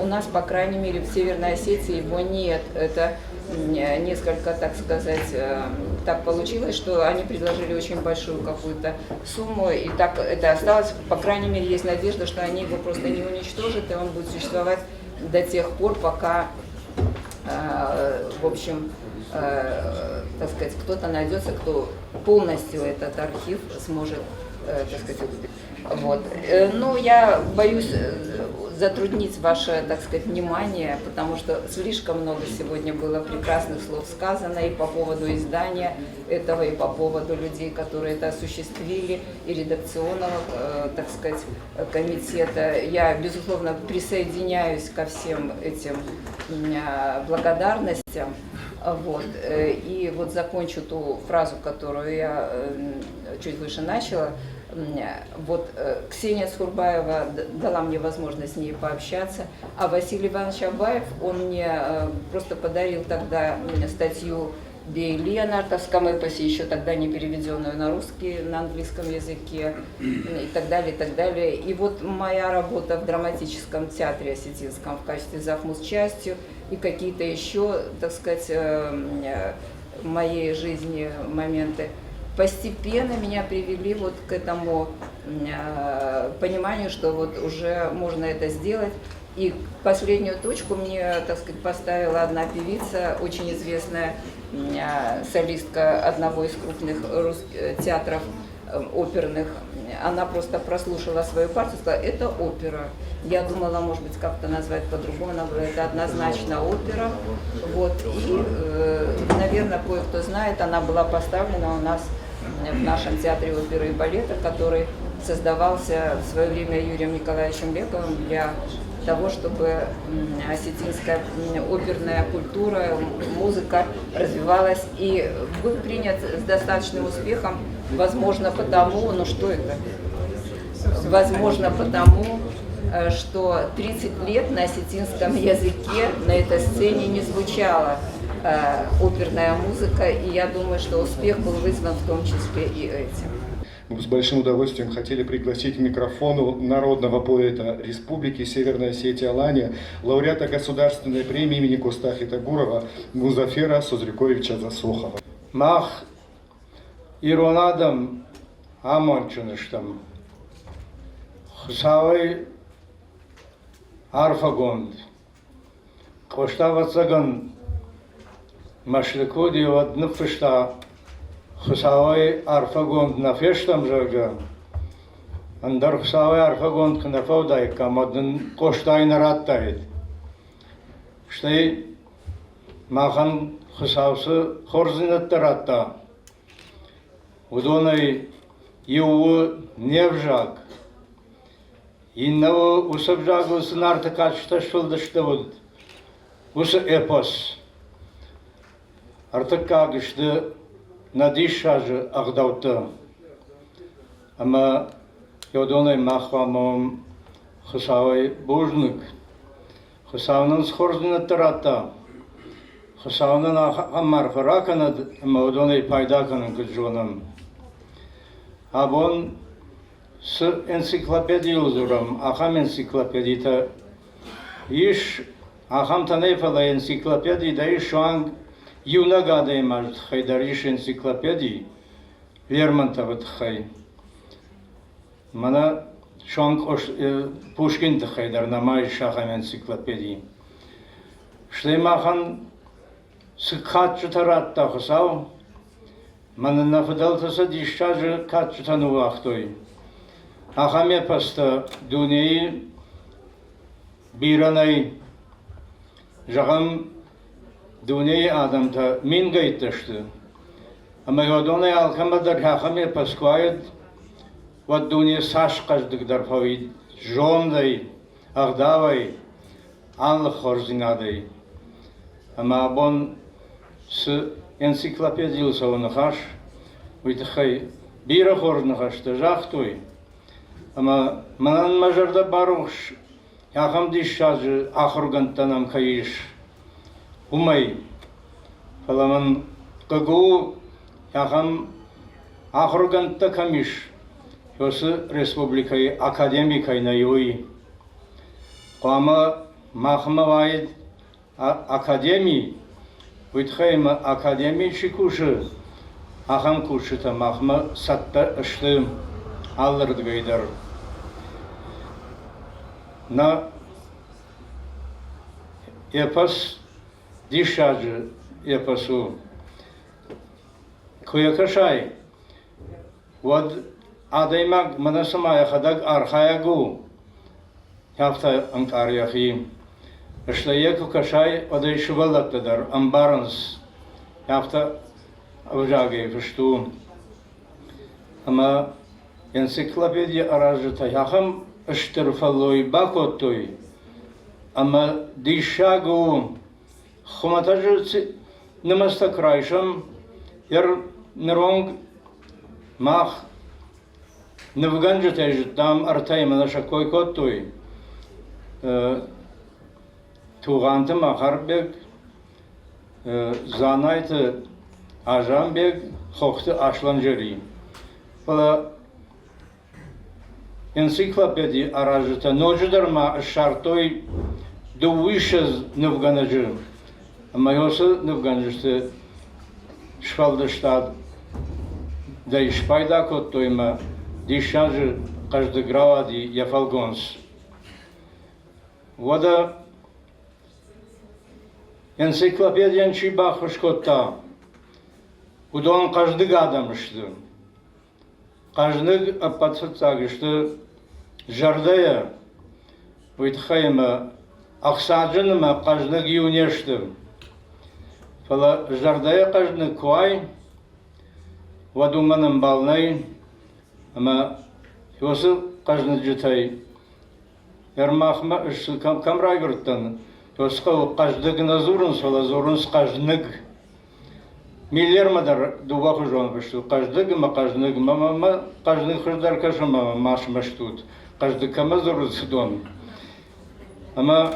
У нас, по крайней мере, в Северной Осетии его нет. Это несколько, так сказать, так получилось, что они предложили очень большую какую-то сумму, и так это осталось. По крайней мере, есть надежда, что они его просто не уничтожат, и он будет существовать до тех пор, пока, так сказать, кто-то найдется, кто полностью этот архив сможет, так сказать, Но я боюсь затруднить ваше, так сказать, внимание, потому что слишком много сегодня было прекрасных слов сказано и по поводу издания этого, и по поводу людей, которые это осуществили, и редакционного, так сказать, комитета. Я, безусловно, присоединяюсь ко всем этим благодарностям. И закончу ту фразу, которую я чуть выше начала. Ксения Цхурбаева дала мне возможность с ней пообщаться, а Василий Иванович Абаев, он мне просто подарил тогда статью Бейли о нартовском эпосе, еще тогда не переведенную на русский, на английском языке, и так далее, и так далее. И моя работа в драматическом театре осетинском в качестве завмуз частью, и какие-то еще, так сказать, в моей жизни моменты постепенно меня привели к этому пониманию, что уже можно это сделать. И последнюю точку мне, так сказать, поставила одна певица, очень известная солистка одного из крупных театров оперных. Она просто прослушала свою партию и сказала: это опера. Я думала, может быть, как-то назвать по-другому, она говорит, это однозначно опера. И, наверное, кое-кто знает, она была поставлена у нас в нашем театре оперы и балета, который создавался в свое время Юрием Николаевичем Лековым для того, чтобы осетинская оперная культура, музыка развивалась, и был принят с достаточным успехом, возможно потому, возможно потому, что 30 лет на осетинском языке на этой сцене не звучала оперная музыка, и я думаю, что успех был вызван в том числе и этим. Мы с большим удовольствием хотели пригласить к микрофону народного поэта Республики Северная Осетия Алания, лауреата Государственной премии имени Костахи Тагурова Музафера Созряковича Засохова. Мах иронадам амончуныштам хсавай арфагонд коштавацаган машликоди ваднуфышта хсавай арфагонд нафештам жага андар хсавай арфагонд кнафаудай камадын коштай нараттайд штей махан хсавсы хорзинаттаратта удоной его невжак. Инного усабжак уснарта качество шулдашты вот. Уса эпос. Артакагышты надишажы агдаута. Ама йодоной махвамом хысавай божник. Хысавнын схорзны тарата. Хысавнын амарфараканад, ама одоной пайдаканын кыджонам. Абон с энциклопедией узурам, ахам энциклопедита. Иш ахам танефала энциклопедии, да и шуанг юнагадой мажд хайдариш энциклопедии. Лермонтова тхай. Мана шуанг Пушкин тхайдар намай шахам энциклопедии. Шлеймахан сыкхатчутарат тахсау. Мана нафдалтаса дишчажы катчутану вахтой. Ахаме паста дунеи биранай жагам дунеи адамта мин гайташты. Ама йодонай алхамадар хахаме пасквайд вот дуне саш каждык дарфавид жондай агдавай анлы хорзинадай. Ама абон с энциклопедию саванахаш уйтахай бира хорнахашты жахтой. Ама манан мажарда баруш яхам дишажы ахургантанам каиш умай фаламан кагу яхам ахурганта камиш ёсы республикай академикай на юи кама махма вайд академии уйтхайма академии чикуши ахам кушита махма сатта ыштым аллырды гайдар. На эпос дишажы эпосу куякашай вот адаймак манасамая хадаг архаягу яфта анкаряхи эшлееку кашай одайшвалаттадар амбаранс яфта авжаге фшту ама энциклопедия аражта яхам штырфалой бакотой ама дишагу хуматажы намаста крайшам яр неронг мах невганжы тежит там артайма наша койкотой туганты махарбек занайты ажамбек хохты ашланжери пала энциклопедии аражыта ножидарма шартой дуишез невганажы майосы невганжысты швалдыштад да и шпайда коттойма дишажы каждый гравади яфалгонс вода энциклопедиян чибах шкотта удон каждый гадам шты каждый апатсацагышты жардая уйтхайма ахсаджыныма каждый юнешты фала жардая каждый куай вадуманым балнай ама ёсы каждый житай ярмахма камрайгырттан ёсқа каждый назурын сола зорын каждый миллермадар дубаху жон вышло каждый ма каждый мама каждый хождар кашама маш маштут каждый камазор судон ама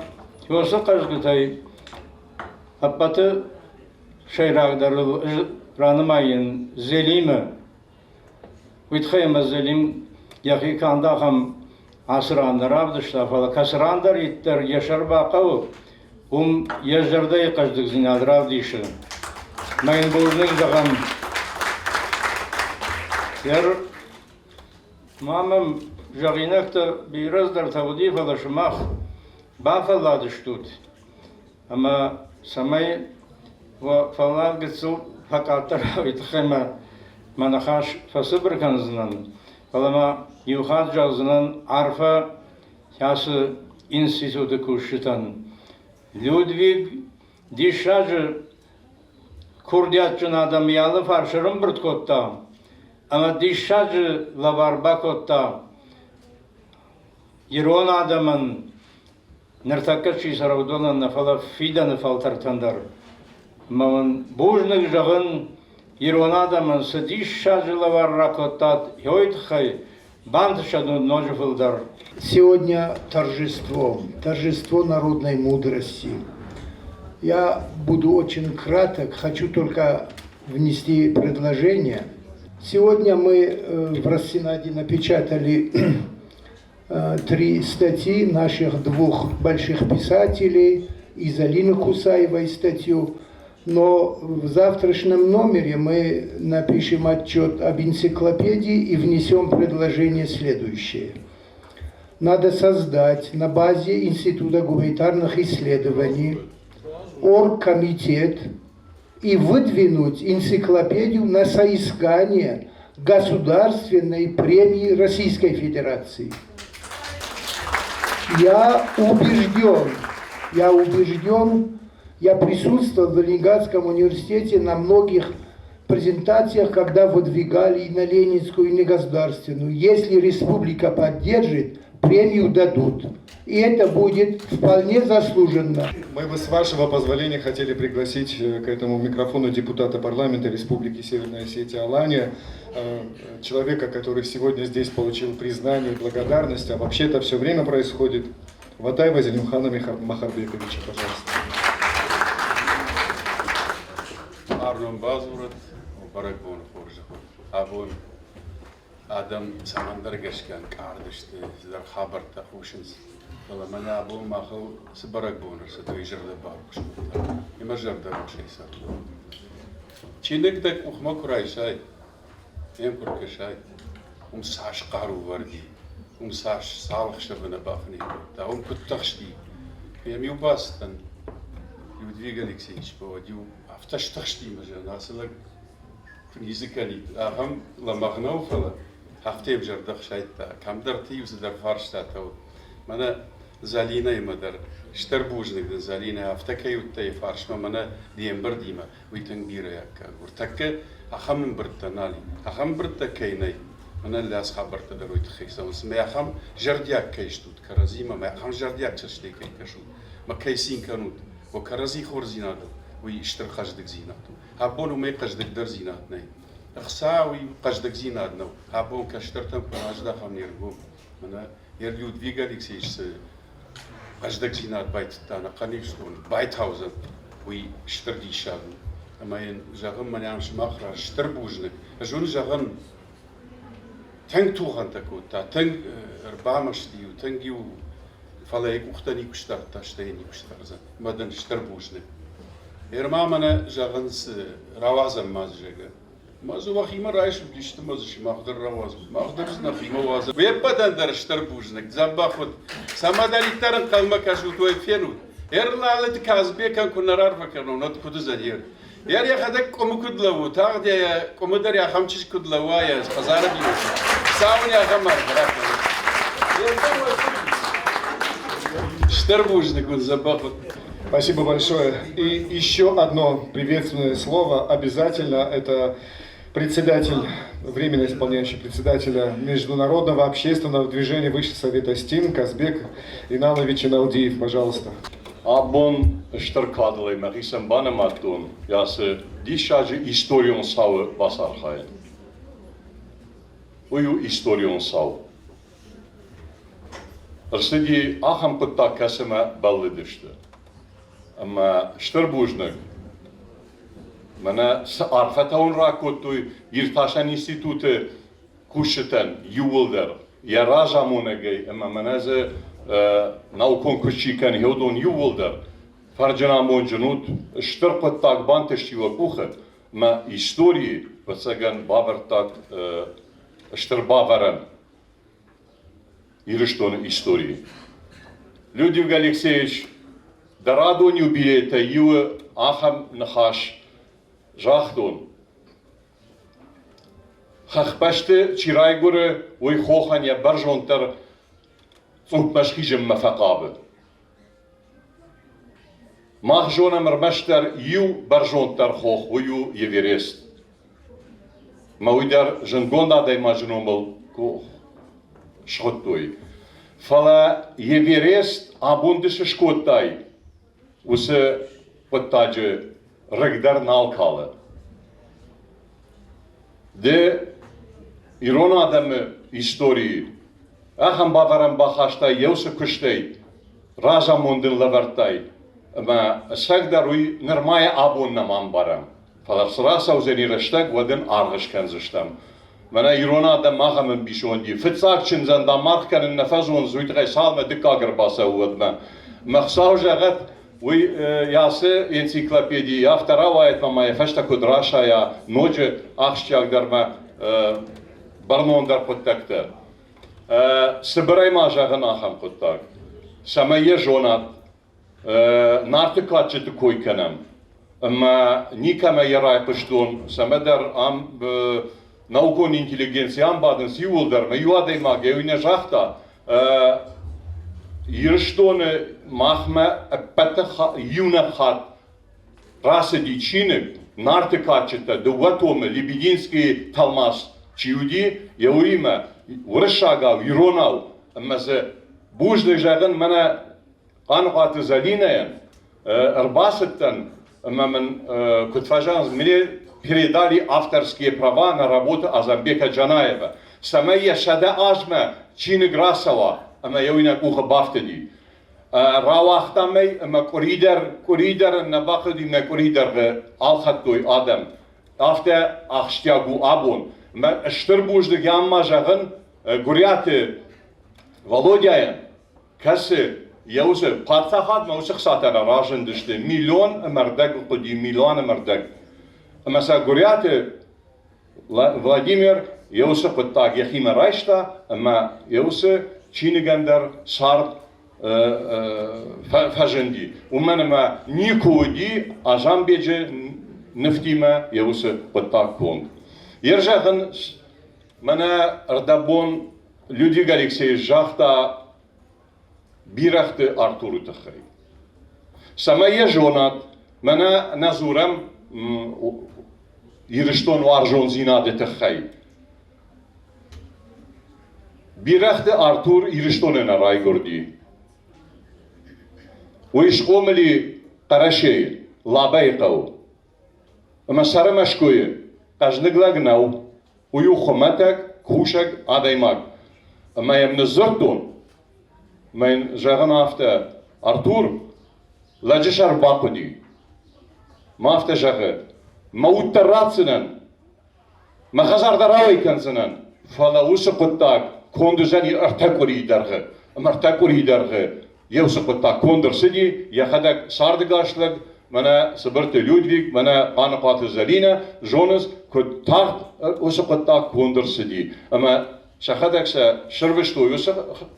ёсы каждый тай апаты шайрагдар ранымайын зелиме уйтхайма зелим яхи кандахам асырандар абдышта фала касырандар иттер яшар бақау еждардай каждый зинадыр абдиши Mein Burning Zagam. Яр мамам жагинакта бираздар тавди фалашмах бафаладыштут. Ама самай ва фалагцу факатар итхема манахаш фасыбрканзынан. Фалама юхад жазынан арфа ясы институты кушитан. Людвиг дишажы Курдиятчын адам ялы фаршырым бірт котта. Ama dişacı lavarbakota Ирон адамын нертакачи сараудона нафала фиданы фалтартандар. Мамын бужнык жағын Ирон адамын садиш шажилавар ракотат йойтхай бантышаду ножфылдар. Сегодня торжество народной мудрости. Я буду очень краток, хочу только внести предложение. Сегодня мы в Россинаде напечатали 3 статьи наших 2 больших писателей, и Залины Кусаевой статью, но в завтрашнем номере мы напишем отчет об энциклопедии и внесем предложение следующее. Надо создать на базе Института гуманитарных исследований оргкомитет и выдвинуть энциклопедию на соискание государственной премии Российской Федерации. Я убежден, я присутствовал в Ленинградском университете на многих презентациях, когда выдвигали и на Ленинскую, и на государственную. Если республика поддержит, премию дадут. И это будет вполне заслуженно. Мы бы, с вашего позволения, хотели пригласить к этому микрофону депутата парламента Республики Северная Осетия Алания, человека, который сегодня здесь получил признание и благодарность, а вообще это все время происходит. Ватаева Зелимхана Махарбековича, пожалуйста. Арнон Базурат, Баракбон Форжаху, Абон Адам Самандар Гашкан, Кардышты, Зар Хабарта Хушинс. Мен абу махал сбарак бонер сатуижерде баркуш. Имажар дарушайса. Чинек ухма курайшай. Куркешай. Саш қару варди. Саш салх шабана бафни. Та куттахшти. Юбастан. Людвиг Алексеевич поводил. Авташтахшти мажа насылак. Фнизикали. Ахам ламагнауфала. Хафтеб жардахшайта. Камдарти юздар фарштата. Мана Залина имадар штарбужник да Залина автакают тай фаршма мана диембер дима уйтен бираяка уртакка ахам биртанали ахам бирта кайнай мана лас хабарта да руйт хиса усме ахам жардяк кайштут каразима ма ахам жардяк чашли кай кашу ма кайсин канут во карази хорзинада уй штар хаждик зинату абону ме каждик дар зинат най ахсауи каждик зинадно абон каштартан пажда хам ниргу мана Людвиг Алексеевич каждый зинат байтана, конечно, байтхаузен, уй штардишан. А мои жаган маням шмахра штарбужны. А жон жаган танк туган такой-то, танк рбамаштию, тангю фалайк ухтани куштарта, штейни куштарза. Мадан штарбужны. Эрмамана жаган с равазом мазжега. Мазу вахима райш блишты мазыш махдар раваз. Махдар знахима ваза. Вепадан дар штарбужник. Забахот. Самадаликтарын калма кашу той фену. Эрлалет казбекан кунарар факерно нот куду задир. Яр я хадак кому кудлаву. Таг де комудар я хамчиш кудлава я с пазара бьют. Сауни ахамар. Штарбужник он забахот. Спасибо большое. И еще одно приветственное слово обязательно. Это председатель, временно исполняющий председателя Международного общественного движения Высшего Совета СТИН Казбек Иналович Иналдиев, пожалуйста. Абон штаркадлай махисам банаматун, ясы дишажи историон сау басархай. Ую историон сау. Рсиди ахам пытта касема баллидышты. Ama штарбужник. Мене арфатаун ракотуй ирташан институты кушетен ювелдер. Я ражамонегей, ама менезе наукон кушчикан хеодон ювелдер. Фарджана монжанут штарпаттак бантештива кухет. Ма истории вацаган бавертак штарбаверен. Ириштон истории. Людвиг Алексеевич Дарадон юбилейта юе ахам нахаш жахдон. Хахбаште чирайгуре ой хохан я баржонтер цупмашхижем мафакабе. Махжона мармаштер ю баржонтер хох ою еверест. Mauidar Jangonda de Majnumel Schotoi. Fala Everest abundische Schottai. Use Potage Regdar Nalkale. De Irona adamı истории. Ахам баварам бахаштай, еусе куштей. Ража мондин лавертай. Ма сагдаруй нормая абон наман барам. Фаларсраса узени рештаг ваден аргыш кензиштам. Мана Ирона адам махамын бишонди. Фитсак чинзан да марканын нафазон зуйтгай салма дикагр баса увадма. Махсау жагат Вы ясы энциклопедии автора вает мамая фашта кудраша я ночи ахщак дарма барнондар подтактер. Собирайма жаган ахам подтак. Самая жонат нартыкачы такой канам. Ма никама ярай пыштун самадар ам наукон интеллигенция ам бадын сиулдар ма юадай маг юне жахта. Ирштоне махме петха юнахат раса дичины нартыкачыта дуатоме лебединский талмас чиуди яуима уршагав иронав амазе бужды жагын мана кангаты залинаен арбасыттан амамен кутфажан мне передали авторские права на работу Азамбека Джанаева. Самая шада ажма чины Грасова ама яуина уха бафтади. Равахтамей ама коридер на бахади ма коридер алхаттой адам. Афте ахштягу абон. Ма штырбужды гамма жагын гуряты Володяен. Касы яузе патсахат маусых сатара ражын дышты. Миллион мардак куди миллион мардак. Ама са гуряты Владимир яузе паттаг яхима райшта ама яузе Чинигандер сард фаженди. У мене ма нікоді ажамбеджи нефтіма яусе паттак конг. Ержаган мене ардабон Людвиг Алексеевич жахта бирахты Артуру тахай. Самая жонат мене назурам Ирштон варжон зинаде тахай. Бирахте Артур Ирштонена райгорди. Уишкомли Карашей, Лабайкау. Ама Сарамашкуе, Кажныглагнау, Уюхоматак, Кушак, Адаймак. Ама Ямназортон, Майн Жаганафта Артур, Ладжишар Бакуди. Мафта Жага, Мауттарацинан, Махазардаравайканзанан, Фалауса Коттак. Кондузани артакуридерге, артакуридерге. Евсапта кондерсиди, я хадак сардгашлаг, мана соберте Людвиг, мана панапата Залина, Жонас, коттак усапта кондерсиди. Ама шахадакса шервешту,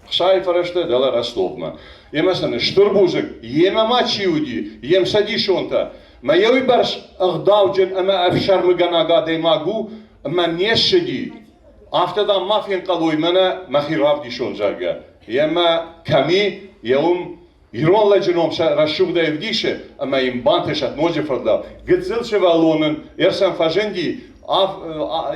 шайфараште дала Ростовма. Емасана штурбузик, емамачиуди, ем садишонта. Маяви барш ахдавджен, ама афшармыганага демагу, ама нешеди. Afterdan mafyan kaloi mana mahirav dishon jaga. Yema kami yaum ironla genom rashubda evdishe ama im banteshat moje farda. Gitzelche valonen ersan fajendi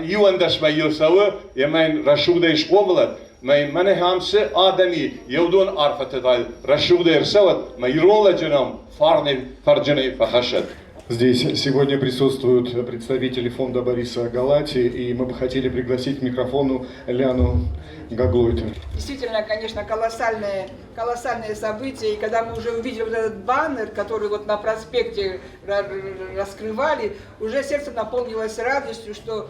yuandash mayilsawe yema rashubda ishqoblat. Mana hamse adami yevdon arfatetal rashubda ersawat ma ironla genom farjene fahashat. Здесь сегодня присутствуют представители фонда Бориса Галати, и мы бы хотели пригласить к микрофону Ляну Гаглойту. Действительно, конечно, колоссальное событие, и когда мы уже увидели вот этот баннер, который вот на проспекте раскрывали, уже сердце наполнилось радостью, что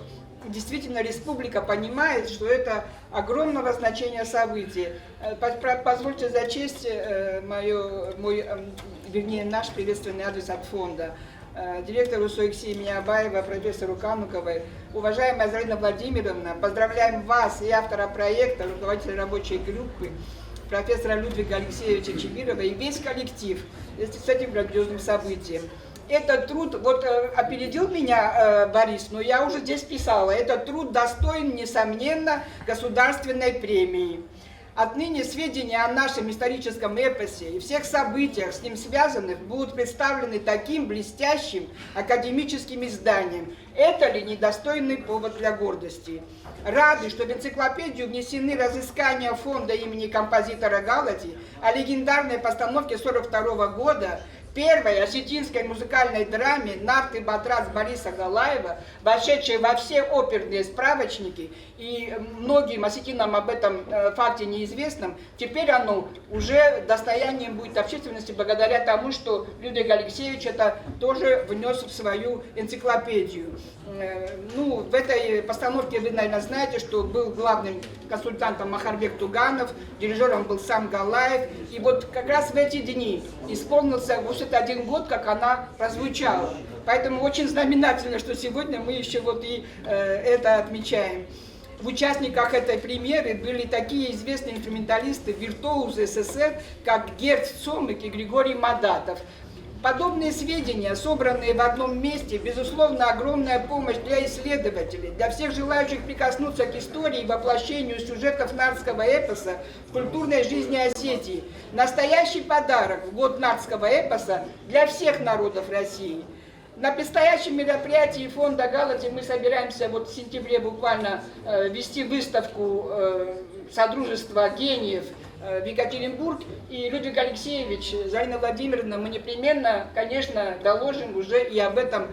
действительно республика понимает, что это огромного значения событие. Позвольте зачесть наш приветственный адрес от фонда. Директору СОЭКСИ имени Абаева, профессору Кануковой. Уважаемая Зарина Владимировна, поздравляем вас и автора проекта, руководителя рабочей группы, профессора Людвига Алексеевича Чибирова и весь коллектив с этим грандиозным событием. Этот труд, вот опередил меня Борис, но я уже здесь писала, этот труд достоин, несомненно, государственной премии. Отныне сведения о нашем историческом эпосе и всех событиях, с ним связанных, будут представлены таким блестящим академическим изданием. Это ли недостойный повод для гордости? Рады, что в энциклопедию внесены разыскания фонда имени композитора Галати о легендарной постановке 1942 года, первой осетинской музыкальной драме «Нарт и Батрас» Бориса Галаева, вошедшей во все оперные справочники, и многим осетинам об этом факте неизвестном, теперь оно уже достоянием будет общественности благодаря тому, что Людвиг Алексеевич это тоже внес в свою энциклопедию. Ну, в этой постановке вы, наверное, знаете, что был главным консультантом Махарбек Туганов, дирижером был сам Галаев, и вот как раз в эти дни исполнился 81 год, как она прозвучала. Поэтому очень знаменательно, что сегодня мы еще вот и это отмечаем. В участниках этой премьеры были такие известные инструменталисты, виртуозы СССР, как Герц Цомык и Григорий Мадатов. Подобные сведения, собранные в одном месте, безусловно, огромная помощь для исследователей, для всех желающих прикоснуться к истории и воплощению сюжетов нартского эпоса в культурной жизни Осетии. Настоящий подарок в год нартского эпоса для всех народов России. На предстоящем мероприятии фонда Галати мы собираемся вот в сентябре буквально вести выставку Содружества гениев в Екатеринбург, и Людвиг Алексеевич, Зарина Владимировна, мы непременно, конечно, доложим уже и об этом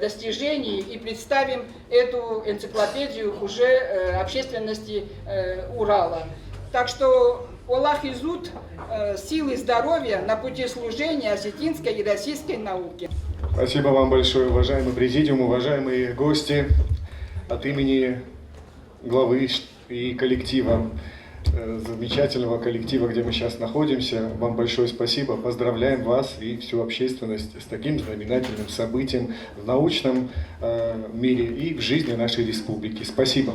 достижении и представим эту энциклопедию уже общественности Урала. Так что Аллах изут силы здоровья на пути служения осетинской и российской науки. Спасибо вам большое, уважаемый президиум, уважаемые гости. От имени главы и коллектива, замечательного коллектива, где мы сейчас находимся, вам большое спасибо. Поздравляем вас и всю общественность с таким знаменательным событием в научном мире и в жизни нашей республики. Спасибо.